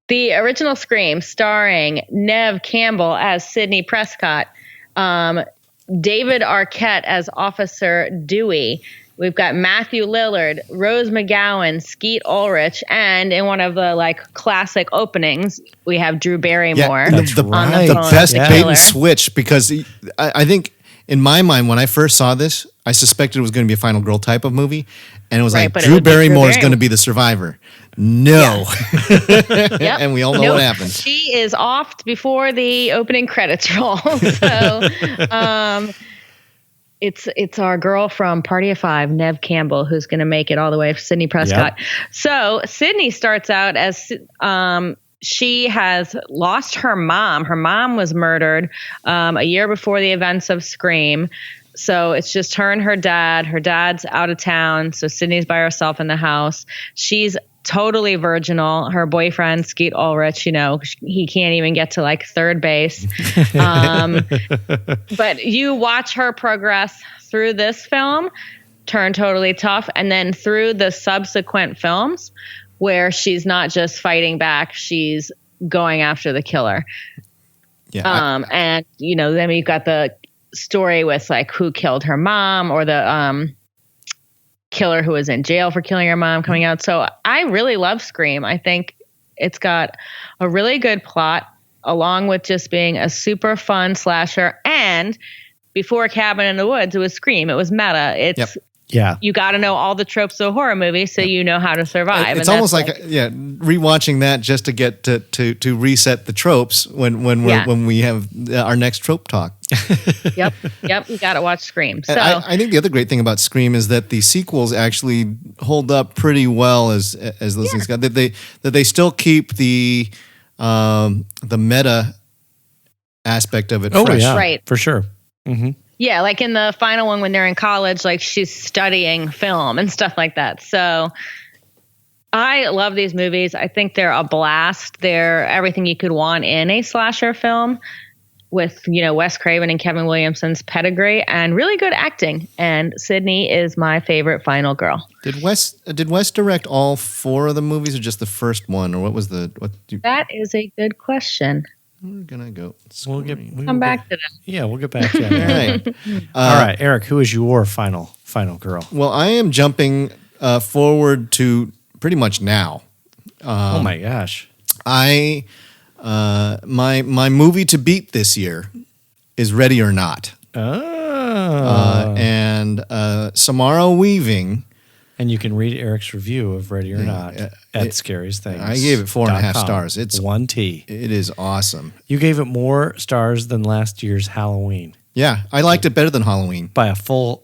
the original Scream, starring Neve Campbell as Sidney Prescott, David Arquette as Officer Dewey. We've got Matthew Lillard, Rose McGowan, Skeet Ulrich, and in one of the classic openings, we have Drew Barrymore Yeah, That's the right. the phone best with the bait killer. and switch, because I think in my mind when I first saw this, I suspected it was going to be a Final Girl type of movie, and it was Right, like but it Drew would be Drew Barrymore is going to Barrymore. be the survivor. No, Yep. and we all know what happened. She is off before the opening credits roll. So it's our girl from Party of Five, Neve Campbell, who's going to make it all the way for Sidney Prescott. Yep. So Sidney starts out as she has lost her mom. Her mom was murdered a year before the events of Scream. So it's just her and her dad. Her dad's out of town, so Sydney's by herself in the house. She's totally virginal. Her boyfriend, Skeet Ulrich, he can't even get to third base. But you watch her progress through this film, turn totally tough, and then through the subsequent films where she's not just fighting back, she's going after the killer. Yeah, And then you've got the story with who killed her mom, or the killer who was in jail for killing her mom coming out. So I really love Scream. I think it's got a really good plot, along with just being a super fun slasher. And before Cabin in the Woods, it was Scream. It was meta. It's Yeah. you got to know all the tropes of a horror movie so you know how to survive. It's And almost that's rewatching that just to get to reset the tropes when we have our next trope talk. Yep. You got to watch Scream. So I think the other great thing about Scream is that the sequels actually hold up pretty well as those things got. That they still keep the meta aspect of it Oh fresh. yeah, Right. for sure. Mm-hmm. yeah, like in the final one when they're in college, she's studying film and stuff like that. So I love these movies. I think they're a blast. They're everything you could want in a slasher film, with Wes Craven and Kevin Williamson's pedigree and really good acting. And Sydney is my favorite final girl. Did Wes direct all 4 of the movies, or just the first one, or what was That is a good question. We're gonna go. Come back to that. Yeah, we'll get back to that. All right. All right, Eric, who is your final girl? Well, I am jumping forward to pretty much now. Oh my gosh. My movie to beat this year is Ready or Not. And Samara Weaving. And you can read Eric's review of Ready or Not at Scariest Things. I gave it 4.5 stars. It's 1T. It is awesome. You gave it more stars than last year's Halloween Yeah, I liked it better than Halloween. by a full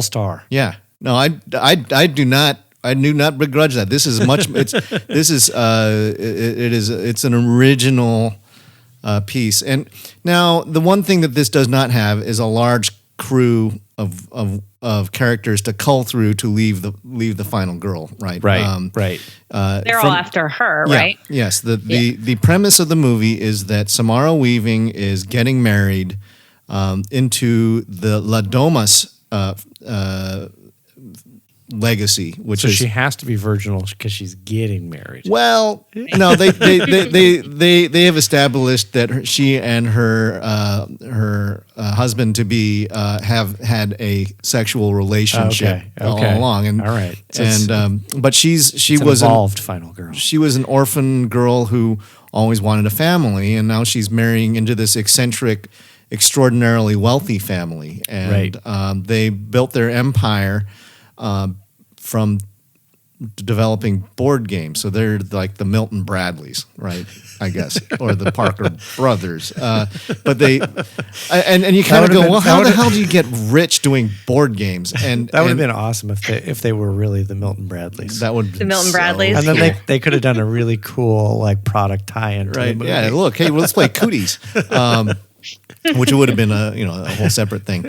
star. Yeah, no, I do not. I do not begrudge that. This is much. It's an original piece. And now the one thing that this does not have is a large crew of characters to cull through to leave the final girl. Right. Right. Right. They're all after her, right? Yes. The premise of the movie is that Samara Weaving is getting married into the La Domas legacy, which So is she has to be virginal because she's getting married. well, no, they have established that she and her husband to be have had a sexual relationship all along, and all right, but she it's an was evolved final girl. she was an orphan girl who always wanted a family, and now she's marrying into this eccentric, extraordinarily wealthy family, and they built their empire from developing board games. So they're like the Milton Bradleys, right? I guess, or the Parker brothers. But they, and you kind of go, well, how the hell do you get rich doing board games? And that would have been awesome if they were really the Milton Bradleys. That would the Milton Bradleys, and then they could have done a really cool like product tie-in, to the movie. Yeah, look, hey, let's play Cooties, which would have been a whole separate thing.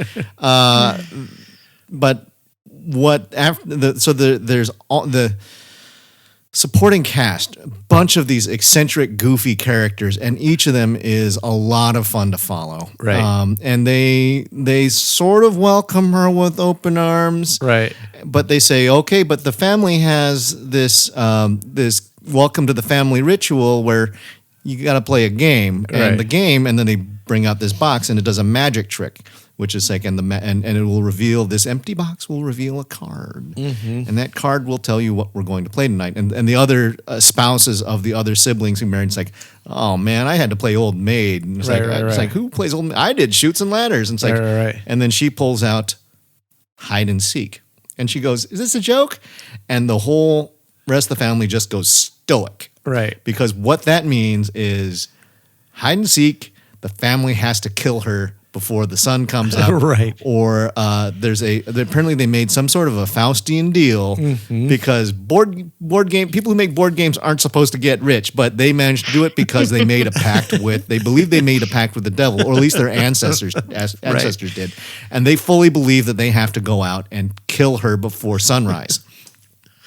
But what after there's all the supporting cast, a bunch of these eccentric, goofy characters, and each of them is a lot of fun to follow. Right. And they sort of welcome her with open arms. Right. But they say, okay, but the family has this this welcome to the family ritual where you got to play a game, and the game, and then they bring out this box, and it does a magic trick, which is like, and it will reveal, this empty box will reveal a card, and that card will tell you what we're going to play tonight. And the other spouses of the other siblings who married, it's like, oh man, I had to play Old Maid. And it's it's like, who plays Old Maid? I did Shoots and Ladders. And it's like, and then she pulls out hide and seek, and she goes, is this a joke? And the whole rest of the family just goes stoic. Right. Because what that means is hide and seek, the family has to kill her before the sun comes up. Right. Or apparently they made some sort of a Faustian deal because board game people who make board games aren't supposed to get rich, but they managed to do it because they made a pact they believe they made a pact with the devil, or at least their ancestors did. And they fully believe that they have to go out and kill her before sunrise.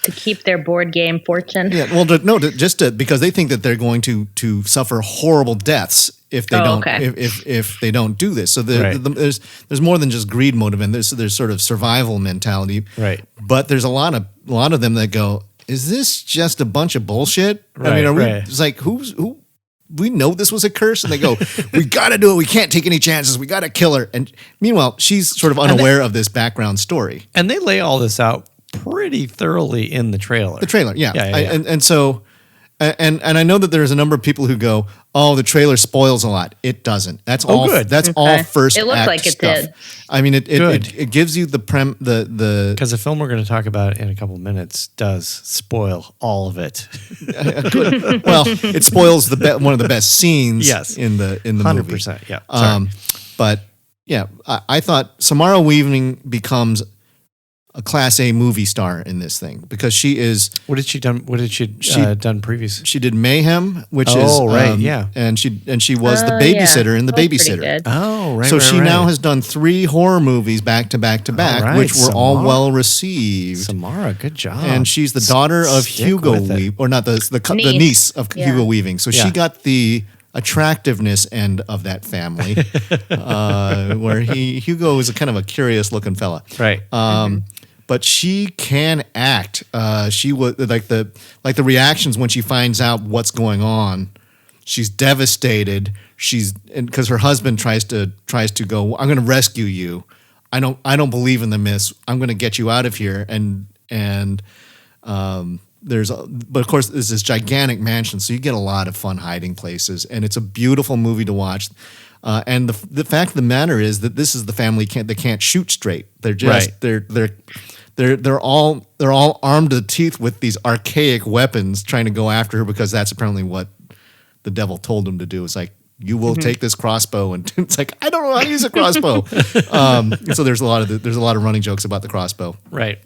To keep their board game fortune. Yeah, well, because they think that they're going to suffer horrible deaths if they if they don't do this. So there's more than just greed motive, and there's sort of survival mentality. Right. But there's a lot of them that go, is this just a bunch of bullshit? Right, I mean, it's like who? We know this was a curse, and they go, we got to do it. We can't take any chances. We got to kill her. And meanwhile, she's sort of unaware of this background story. And they lay all this out pretty thoroughly in the trailer. The trailer, yeah. And so, and I know that there's a number of people who go, oh, the trailer spoils a lot. It doesn't. That's all good. That's all first It looked act like it stuff. did. I mean, it gives you the because the film we're going to talk about in a couple of minutes does spoil all of it. Good. Well, it spoils one of the best scenes in the 100%, movie. 100%, yeah. But yeah, I thought Samara Weaving becomes a Class A movie star in this thing because she is. What did she done? What did she done previously? She did Mayhem, which is and she was the babysitter in The Babysitter. Oh, right. So she now has done 3 horror movies back to back to back, which were all well received. Samara, good job. And she's the daughter of Hugo Weaving, or not the niece of Hugo Weaving. So she got the attractiveness end of that family, where Hugo is a kind of a curious looking fella, right? But she can act. She was like the reactions when she finds out what's going on. She's devastated. Because her husband tries to go, I'm going to rescue you. I don't believe in the myths. I'm going to get you out of here. But of course there's this gigantic mansion, so you get a lot of fun hiding places, and it's a beautiful movie to watch. And the fact of the matter is that this is the family they can't shoot straight. They're just they're all armed to the teeth with these archaic weapons, trying to go after her because that's apparently what the devil told them to do. It's like, you will take this crossbow, and it's like, I don't know how to use a crossbow. So there's a lot of running jokes about the crossbow. Right.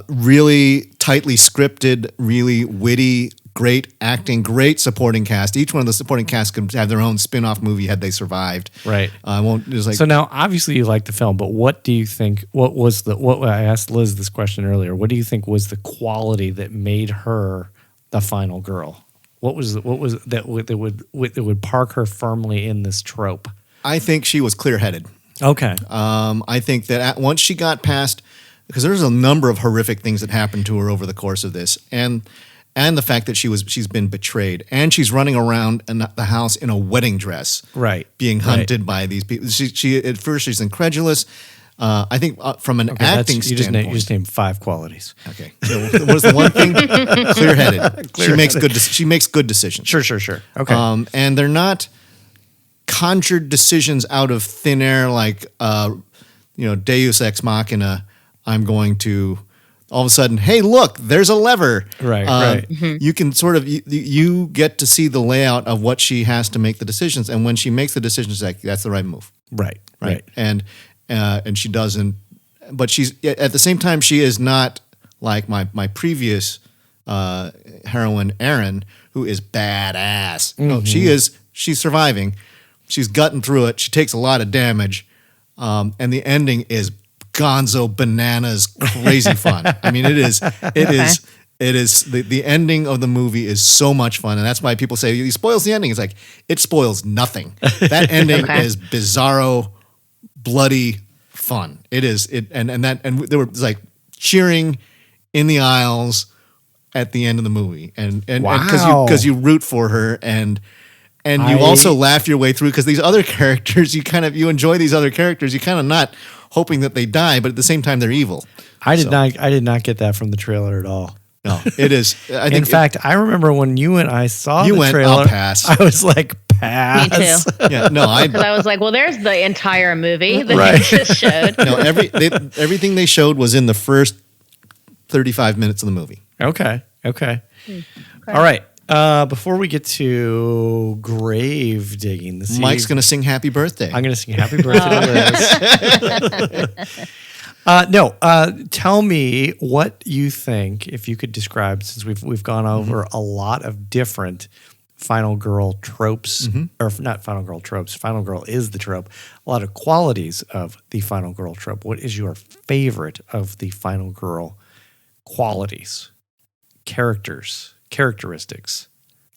Really tightly scripted, really witty, great acting, great supporting cast. Each one of the supporting cast could have their own spin-off movie had they survived. Right. So now, obviously, you like the film, but what do you think? What I asked Liz this question earlier. What do you think was the quality that made her the final girl? What was that would park her firmly in this trope? I think she was clear-headed. Okay. I think that once she got past, because there's a number of horrific things that happened to her over the course of this, and the fact that she's been betrayed, and she's running around in the house in a wedding dress, right, being hunted by these people. She at first she's incredulous. I think from an acting standpoint, you just named 5 qualities. Okay, so what was the one thing? Clear-headed. She makes good decisions. Sure. Okay, and they're not conjured decisions out of thin air, like Deus ex machina. I'm going to all of a sudden, hey, look, there's a lever. Right. You can sort of you get to see the layout of what she has to make the decisions, and when she makes the decisions, like that's the right move. Right. And she doesn't. But she's at the same time, she is not like my previous heroine, Erin, who is badass. No, she's surviving. She's gutting through it. She takes a lot of damage. And the ending is gonzo bananas crazy fun. I mean, it is the ending of the movie is so much fun. And that's why people say he spoils the ending. It's like, it spoils nothing. That ending is bizarro, bloody fun. It is and there was like cheering in the aisles at the end of the movie, and because you root for her, and you also laugh your way through because these other characters you enjoy these other characters. You kind of not hoping that they die, but at the same time they're evil. I did not get that from the trailer at all. No, it is. In fact, I remember when you and I saw the trailer, I'll pass. I was like, pass. Me too. Yeah, no, because I was like, well, there's the entire movie that Right. you just showed. No, everything they showed was in the first 35 minutes of the movie. Okay. All right. Before we get to grave digging, Mike's going to sing "Happy Birthday." I'm going to sing "Happy Birthday" to Liz. Tell me what you think, if you could describe, since we've gone over a lot of different final girl tropes, or not final girl tropes. Final girl is the trope. A lot of qualities of the final girl trope. What is your favorite of the final girl qualities, characteristics?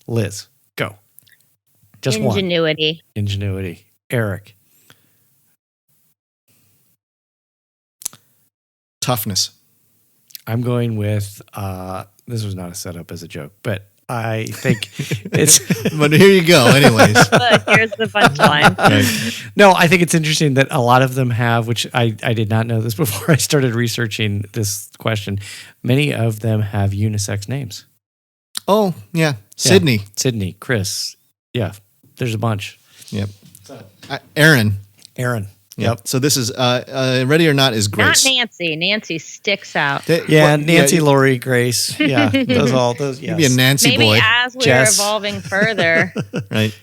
Liz, go. Just Ingenuity. one. Ingenuity. Eric. Toughness. I'm going with, this was not a setup as a joke, but I think it's... But here you go anyways. Look, here's the punchline. No, I think it's interesting that a lot of them have, which I did not know this before I started researching this question, many of them have unisex names. Oh, yeah. Sydney. Sydney, Chris. Yeah, there's a bunch. Yep. Aaron. Yep. So this is Ready or Not is Grace. Not Nancy. Nancy sticks out. Nancy, Lori, Grace. Yeah, those. Yes. You'd be a Nancy Maybe boy. as we're Jess. evolving further. Right.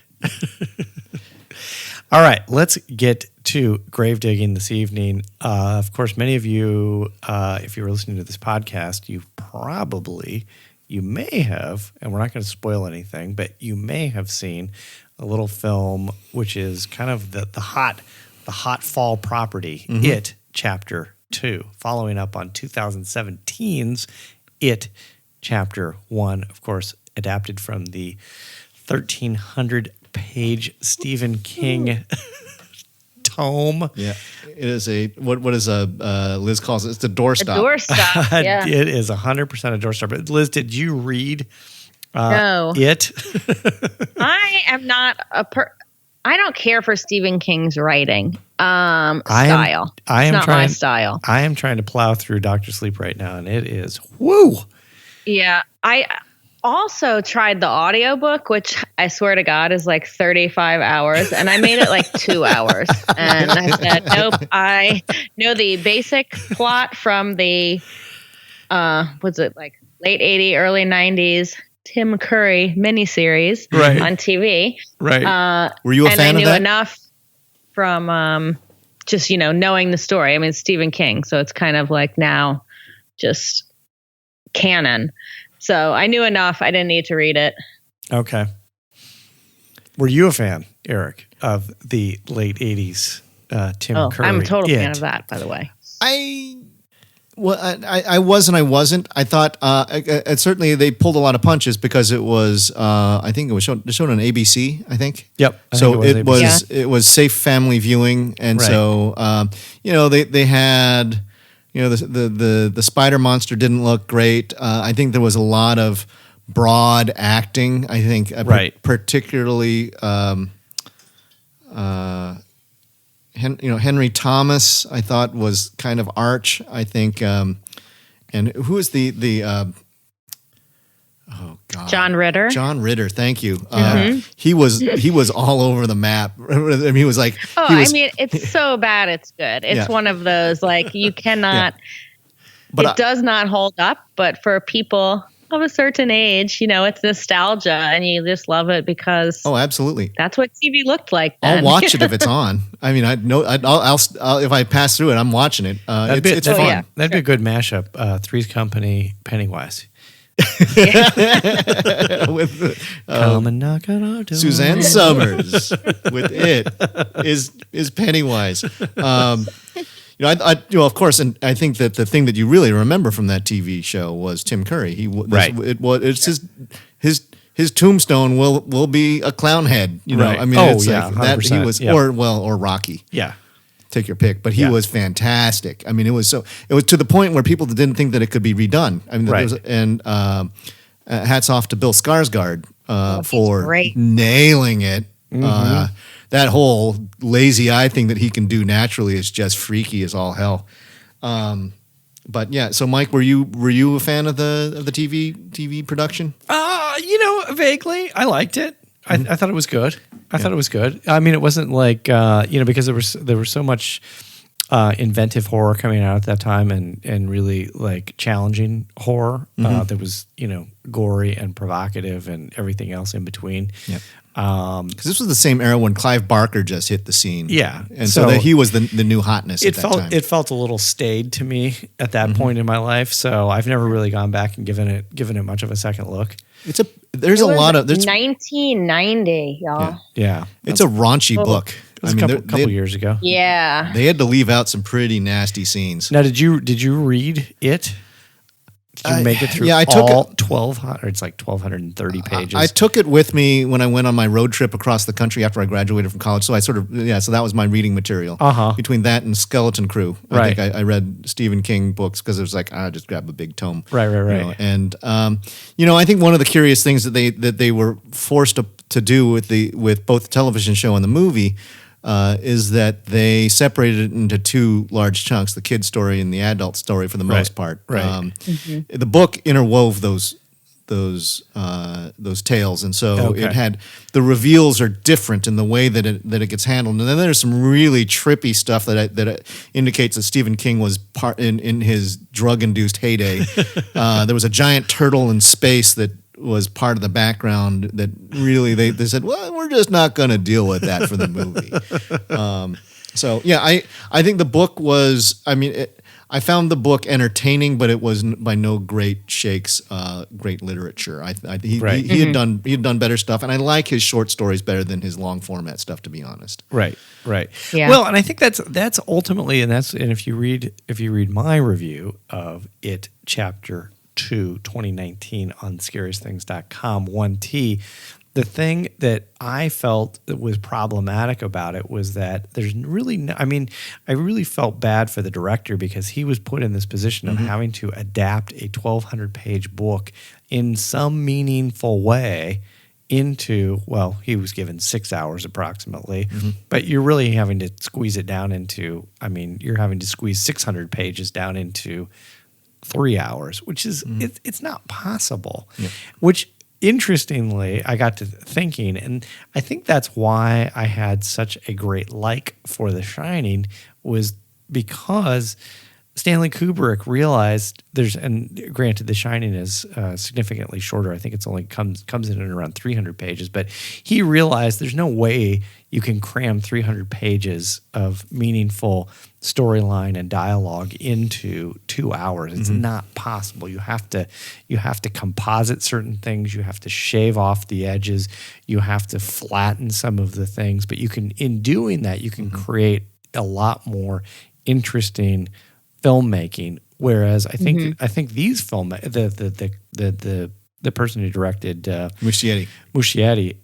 All right, let's get to grave digging this evening. Of course, many of you, if you were listening to this podcast, you may have, and we're not going to spoil anything, but you may have seen a little film, which is kind of the hot fall property, It Chapter 2, following up on 2017's It Chapter 1, of course, adapted from the 1,300-page Stephen King tome. Yeah, it is what is Liz calls it? It's a doorstop. A doorstop. Yeah. It is 100% a doorstop. But Liz, did you read No. It? I am not I don't care for Stephen King's writing style. It's not my style. I am trying to plow through Dr. Sleep right now, and it is woo. Yeah. I also tried the audiobook, which I swear to God is like 35 hours, and I made it like 2 hours. And I said, nope, I know the basic plot from the, was it like late 80s, early 90s Tim Curry miniseries on TV. Right. Were you a fan of that? And I knew enough from just, knowing the story. I mean, it's Stephen King, so it's kind of like now just canon. So I knew enough. I didn't need to read it. Okay. Were you a fan, Eric, of the late 80s Tim Curry? I'm a total fan of that, by the way. I was and I wasn't. I thought certainly they pulled a lot of punches because it was I think it was shown on ABC. I think. Yep. It was safe family viewing, and so they had the spider monster didn't look great. I think there was a lot of broad acting. I think particularly Henry Thomas, I thought was kind of arch. I think, and who is the oh God, John Ritter. John Ritter, thank you. He was all over the map. I mean, he was like, I mean, it's so bad, it's good. It's one of those like you cannot. it does not hold up, but for people of a certain age, it's nostalgia, and you just love it because absolutely, that's what TV looked like then. I'll watch it if it's on. I mean, I'll if I pass through it, I'm watching it. It's fun. Yeah. That'd be a good mashup. Three's Company, Pennywise. With come and knock on our door. Suzanne Summers with it is Pennywise. Of course, and I think that the thing that you really remember from that TV show was Tim Curry. His tombstone will be a clown head. Right. I mean, it's like that he was, or Rocky. Yeah. Take your pick, but he was fantastic. I mean, it was to the point where people didn't think that it could be redone. I mean, hats off to Bill Skarsgård for nailing it. Mm-hmm. That whole lazy eye thing that he can do naturally is just freaky as all hell. But yeah, so Mike, were you a fan of the TV production? Vaguely, I liked it. I thought it was good. I thought it was good. I mean, it wasn't like because there was so much inventive horror coming out at that time, and really like challenging horror that was gory and provocative and everything else in between. Yep. Because this was the same era when Clive Barker just hit the scene. Yeah, and so he was the new hotness. At that time. It felt a little staid to me at that point in my life. So I've never really gone back and given it much of a second look. There's a lot of 1990, y'all. Yeah. It's a raunchy book. It was a couple years ago. Yeah, they had to leave out some pretty nasty scenes. Now, did you read it? Did you make it through I took all 1,200? It's like 1,230 pages. I took it with me when I went on my road trip across the country after I graduated from college. So I so that was my reading material. Between that and Skeleton Crew. I think I read Stephen King books because it was like, I just grab a big tome. Right. And I think one of the curious things that they were forced to do with both the television show and the movie is that they separated it into two large chunks: the kid story and the adult story, for the most part. Right. The book interwove those tales, and so it had the reveals are different in the way that it gets handled. And then there's some really trippy stuff that indicates that Stephen King was part in his drug-induced heyday. There was a giant turtle in space that was part of the background that really they said, well, we're just not going to deal with that for the movie. I think the book was, I found the book entertaining, but it was by no great shakes great literature. He had done better stuff, and I like his short stories better than his long format stuff, to be honest. Right. Yeah. Well, and I think that's ultimately, and if you read my review of it, chapter 2, 2019 on scariestthings.com, 1T, the thing that I felt that was problematic about it was that there's really I really felt bad for the director because he was put in this position of having to adapt a 1,200-page book in some meaningful way into, well, he was given 6 hours approximately, but you're really having to squeeze it down into, you're having to squeeze 600 pages down into 3 hours, which is, it's not possible, which interestingly, I got to thinking, and I think that's why I had such a great like for The Shining, was because Stanley Kubrick realized and granted, The Shining is significantly shorter. I think it's only comes in at around 300 pages, but he realized there's no way you can cram 300 pages of meaningful storyline and dialogue into 2 hours. It's not possible. You have to composite certain things. You have to shave off the edges. You have to flatten some of the things. But in doing that, you can create a lot more interesting filmmaking. Whereas I think these the person who directed Muschietti,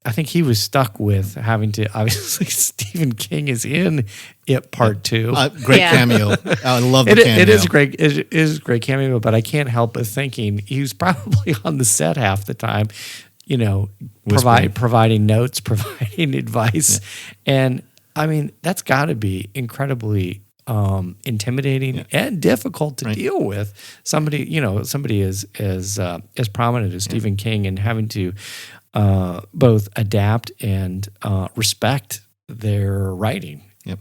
I think he was stuck with having to, obviously Stephen King is in it part 2. Great cameo. I love the cameo. It is a great cameo, but I can't help but thinking he was probably on the set half the time, providing notes, providing advice. Yeah. And that's got to be incredibly intimidating and difficult to deal with. Somebody as prominent as Stephen King, and having to both adapt and respect their writing. Yep.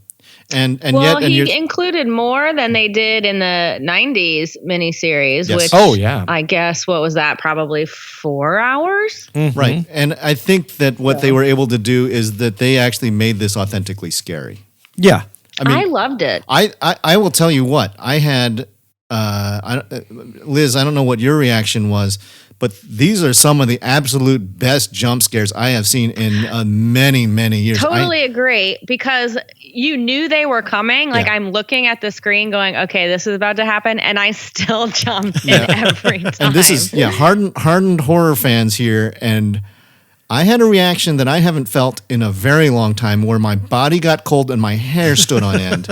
Well, he included more than they did in the 90s miniseries, which I guess, what was that? Probably 4 hours? Mm-hmm. Right. And I think that what they were able to do is that they actually made this authentically scary. Yeah. I loved it. I will tell you what, I had, Liz, I don't know what your reaction was, but these are some of the absolute best jump scares I have seen in many, many years. Totally agree, because you knew they were coming. Like, I'm looking at the screen going, okay, this is about to happen, and I still jump in every time. And this is, hardened horror fans here, and I had a reaction that I haven't felt in a very long time, where my body got cold and my hair stood on end.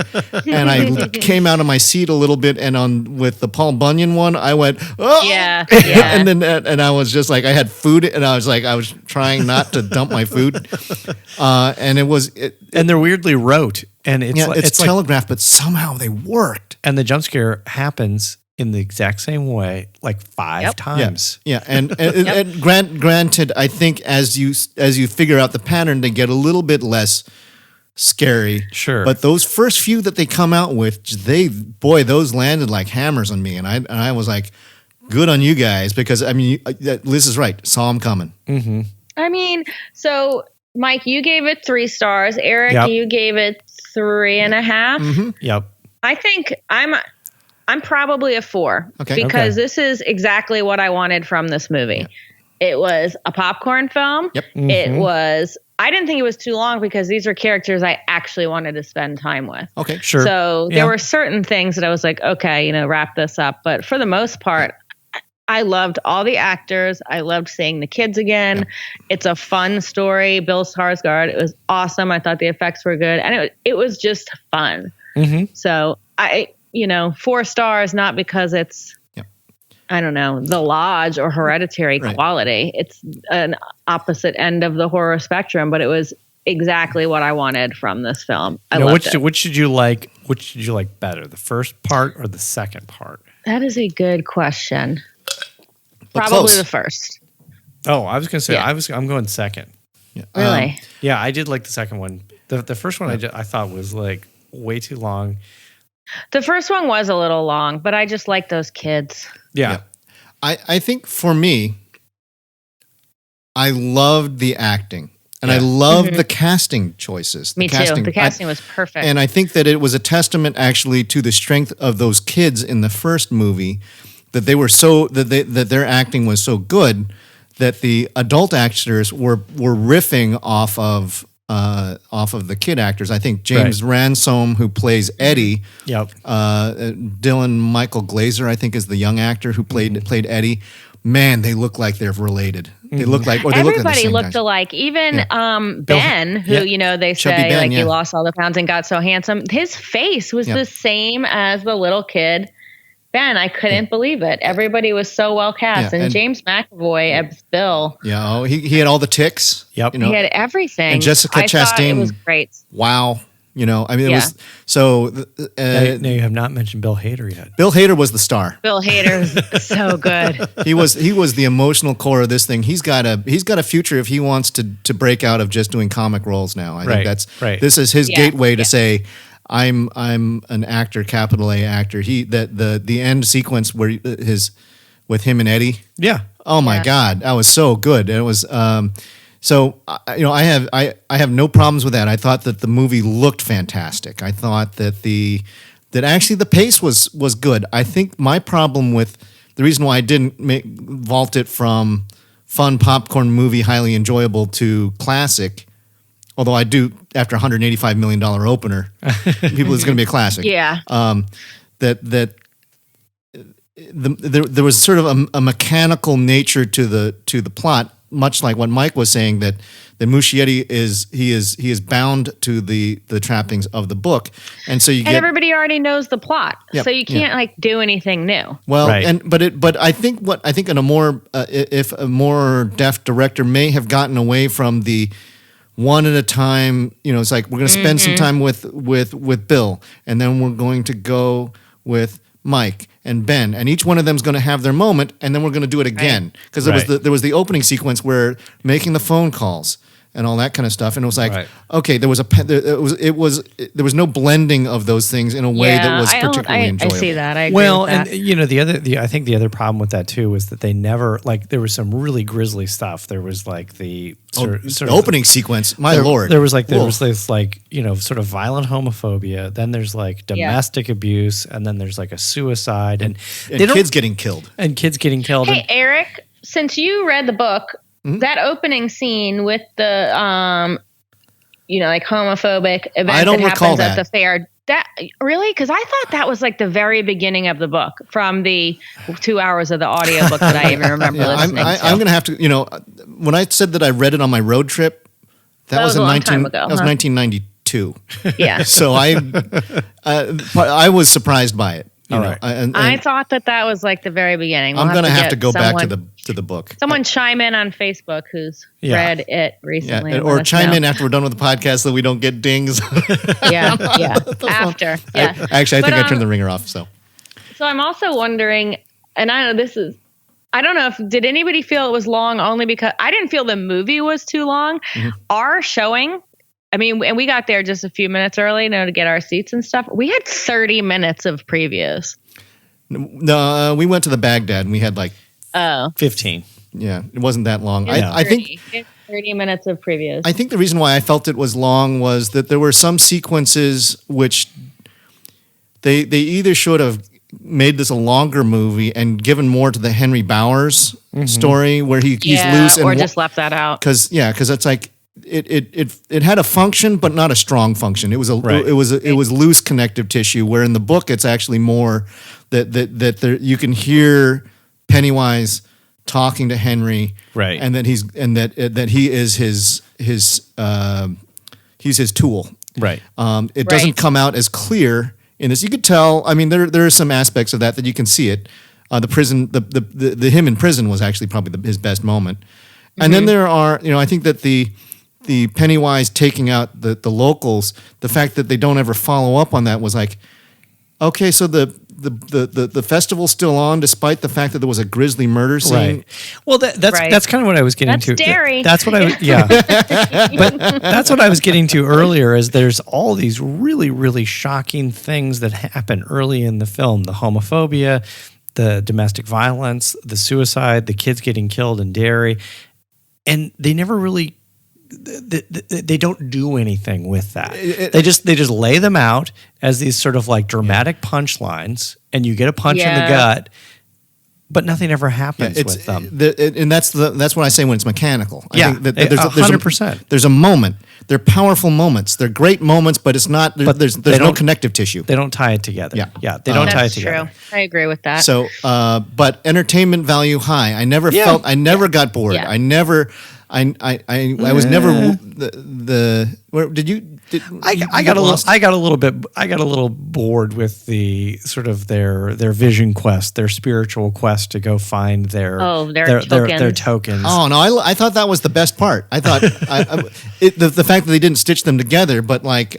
And I came out of my seat a little bit, and with the Paul Bunyan one, I went, oh! Yeah. and I was just like, I had food, and I was trying not to dump my food. And and they're weirdly rote. And it's telegraphed, but somehow they worked. And the jump scare happens in the exact same way, like 5 times. Yeah. And granted, I think as you figure out the pattern, they get a little bit less scary. Sure. But those first few that they come out with, those landed like hammers on me, and I was like, good on you guys, because I mean, Liz is right. Saw them coming. Mm-hmm. I mean, so Mike, you gave it 3 stars. Eric, you gave it 3.5. Mm-hmm. Yep. I think I'm probably a 4 because this is exactly what I wanted from this movie. Yeah. It was a popcorn film. Yep. Mm-hmm. I didn't think it was too long because these are characters I actually wanted to spend time with. Okay, sure. So there were certain things that I was like, okay, wrap this up. But for the most part, I loved all the actors. I loved seeing the kids again. Yeah. It's a fun story. Bill Skarsgård, it was awesome. I thought the effects were good. And it was just fun. Mm-hmm. So 4 stars, not because it's, I don't know, The Lodge or Hereditary quality. It's an opposite end of the horror spectrum, but it was exactly what I wanted from this film. I loved it. Which did you like? Which did you like better, the first part or the second part? That is a good question. But probably close. The first. Oh, I was going to say I'm going second. Yeah. Really? Yeah, I did like the second one. The first one I thought was like way too long. The first one was a little long, but I just like those kids. Yeah. I think for me, I loved the acting. And I loved the casting choices. Me too. The casting was perfect. And I think that it was a testament actually to the strength of those kids in the first movie, that they were that their acting was so good that the adult actors were riffing off of the kid actors. I think James Ransome, who plays Eddie, Dylan Michael Glazer, I think, is the young actor who played Eddie. Man, they look like they're related. They look like, or they everybody looked alike. Even Ben, who they say Ben, he lost all the pounds and got so handsome. His face was the same as the little kid. Ben, I couldn't believe it. Everybody was so well cast, and James McAvoy as Bill. Yeah, he had all the ticks. Yep, he had everything. And Jessica Chastain, it was great. Wow, I mean, it was so. Now you have not mentioned Bill Hader yet. Bill Hader was the star. Bill Hader is so good. He was the emotional core of this thing. He's got a future if he wants to break out of just doing comic roles now. I think that's this is his gateway to say, I'm an actor, capital A actor. The end sequence where with him and Eddie. Yeah. Oh my God, that was so good. It was so I have no problems with that. I thought that the movie looked fantastic. I thought that actually the pace was good. I think my problem with the reason why I didn't vault it from fun popcorn movie, highly enjoyable to classic. Although I do, after $185 million opener, people, it's going to be a classic. Yeah. There was sort of a mechanical nature to the plot, much like what Mike was saying, that Muschietti is bound to the trappings of the book, and so everybody already knows the plot, so you can't do anything new. Well, but I think in a more if a more deft director may have gotten away from the one at a time, it's like we're going to spend some time with Bill, and then we're going to go with Mike and Ben, and each one of them is going to have their moment, and then we're going to do it again, because there was the opening sequence where making the phone calls, and all that kind of stuff. And it was like, Right. okay, there was no blending of those things in a way that was particularly enjoyable. I see that. I agree Well, with that. and I think the other problem with that too was that they never there was some really grisly stuff. There was like the The opening sequence, my lord. There was this sort of violent homophobia. Then there's like domestic abuse, and then there's like a suicide, and kids getting killed. And kids getting killed. Hey, Eric, since you read the book, that opening scene with the like homophobic event that happens at the fair. That really? Because I thought that was like the very beginning of the book from the 2 hours of the audiobook that I even remember listening to. I'm going to have to, when I said that I read it on my road trip, that was a long time ago. That was 1992. Yeah. So I was surprised by it. I thought that was like the very beginning. I'm going to have to go back to the book. Someone chime in on Facebook who's read it recently. Yeah. Or chime in after we're done with the podcast so we don't get dings. Yeah. After. Yeah. I think I turned the ringer off. So I'm also wondering, and I don't know did anybody feel it was long only because I didn't feel the movie was too long. Mm-hmm. Our showing, and we got there just a few minutes early, to get our seats and stuff. We had 30 minutes of previews. No, we went to the Baghdad and we had 15. Yeah, it wasn't that long. I think 30 minutes of previews. I think the reason why I felt it was long was that there were some sequences which they either should have made this a longer movie and given more to the Henry Bowers story where he's loose, or just left that out. Because it's like. It had a function, but not a strong function. It was it was loose connective tissue. Where in the book, it's actually more that you can hear Pennywise talking to Henry, right? And that he is he's his tool, right? It doesn't come out as clear in this. You could tell. I mean, there are some aspects of that you can see it. The prison, the him in prison was actually probably his best moment, and then there are I think that the Pennywise taking out the locals, the fact that they don't ever follow up on that was like, okay, so the festival's still on despite the fact that there was a grisly murder scene. Right. Well, that's kind of what I was getting to. That's dairy. That's what but that's what I was getting to earlier. Is there's all these really, really shocking things that happen early in the film: the homophobia, the domestic violence, the suicide, the kids getting killed in Derry, and they never really. They don't do anything with that. They just lay them out as these sort of like dramatic punchlines, and you get a punch in the gut, but nothing ever happens with them. And that's what I say when it's mechanical. I think that there's 100%. There's a moment. They're powerful moments. They're great moments, but it's not. There's no connective tissue. They don't tie it together. Yeah. They don't tie it That's together. true. I agree with that. So, but entertainment value high. I never got bored. Yeah. I was never where did you? I got a little bored with the sort of their vision quest, their spiritual quest to go find their tokens. Oh no, I thought that was the best part. I thought the fact that they didn't stitch them together, but like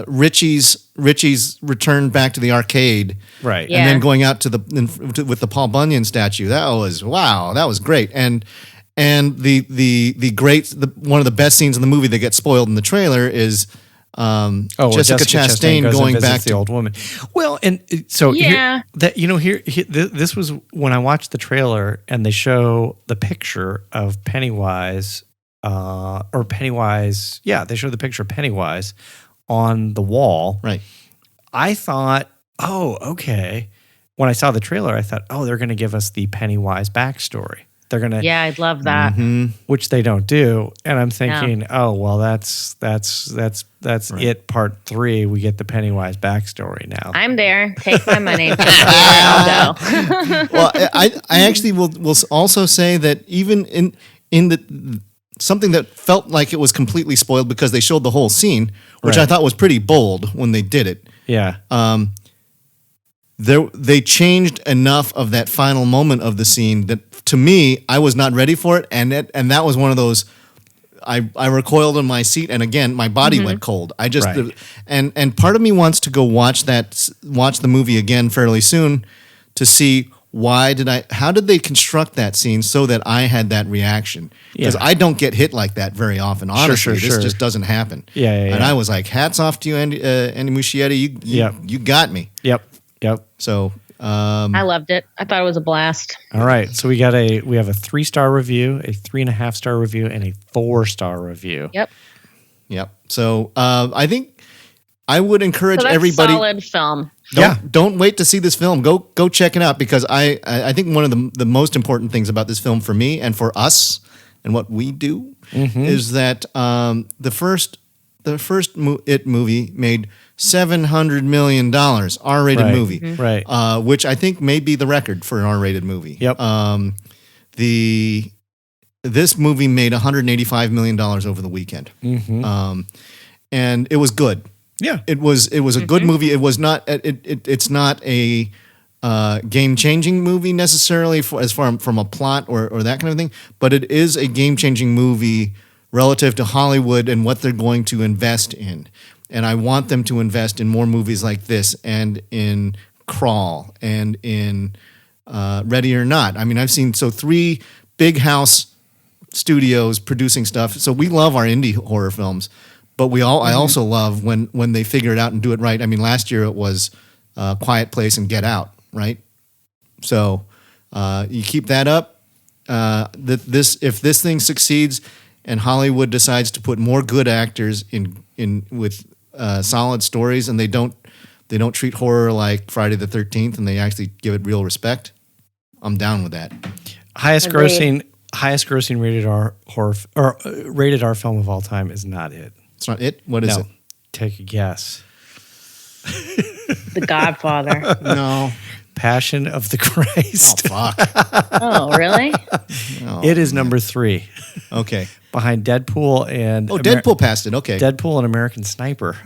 Richie's return back to the arcade, right, and then going out with the Paul Bunyan statue. That was great. And the great one of the best scenes in the movie that gets spoiled in the trailer is Jessica Chastain going back to the old woman. Well, and so this was when I watched the trailer and they show the picture of Pennywise, they show the picture of Pennywise on the wall. Right. I thought, oh, okay. When I saw the trailer, I thought, oh, they're going to give us the Pennywise backstory. They're gonna, I'd love that. Which they don't do, and I'm thinking, oh well, that's right. It. Part 3, we get the Pennywise backstory now. I'm there. Take my money. I'll go. Well, I actually will also say that even in the something that felt like it was completely spoiled because they showed the whole scene, which I thought was pretty bold when they did it. Yeah. They changed enough of that final moment of the scene that to me, I was not ready for it, and that was one of those. I recoiled in my seat, and again, my body went cold. I just and part of me wants to go watch the movie again fairly soon to see how did they construct that scene so that I had that reaction? Because I don't get hit like that very often. Honestly, this just doesn't happen. And I was like, hats off to you, Andy Muschietti. You got me. Yep. So I loved it. I thought it was a blast. All right. So we have a 3-star review, a 3.5-star review, and a 4-star review. Yep. So I think I would encourage everybody. Solid film. Don't wait to see this film. Go check it out, because I think one of the most important things about this film for me and for us and what we do is that the first It movie made $700 million, R-rated movie, which I think may be the record for an R-rated movie. This movie made $185 million over the weekend, and it was good. It was a good movie. It was not. It's not a game-changing movie necessarily from a plot or that kind of thing, but it is a game-changing movie relative to Hollywood and what they're going to invest in. And I want them to invest in more movies like this, and in Crawl, and in Ready or Not. I mean, I've seen 3 big house studios producing stuff. So we love our indie horror films, but I also love when they figure it out and do it right. I mean, last year it was Quiet Place and Get Out, right? So you keep that up. If this thing succeeds and Hollywood decides to put more good actors in with solid stories, and they don't treat horror like Friday the 13th, and they actually give it real respect, I'm down with that. Highest grossing rated R horror or rated R film of all time is not It. It's not It? What is it? Take a guess. The Godfather. No. Passion of the Christ. Oh, fuck. Oh, really? No. It is number 3. Okay. Behind Deadpool and... Deadpool passed it. Okay. Deadpool and American Sniper.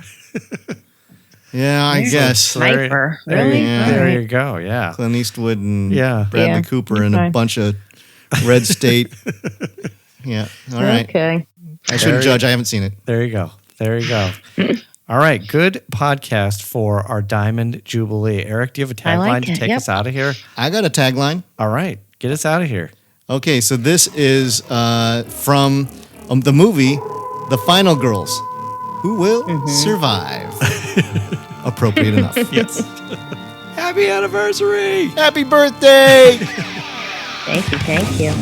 Yeah, I guess. Sniper. Really? Yeah. There you go. Yeah. Clint Eastwood and Yeah. Bradley Cooper and a bunch of Red State. Yeah. All right. Okay. I shouldn't judge. I haven't seen it. There you go. All right. Good podcast for our Diamond Jubilee. Eric, do you have a tagline to take us out of here? I got a tagline. All right. Get us out of here. Okay. So this is from the movie The Final Girls. Who will survive? Appropriate enough. Yes. Happy anniversary. Happy birthday. Thank you.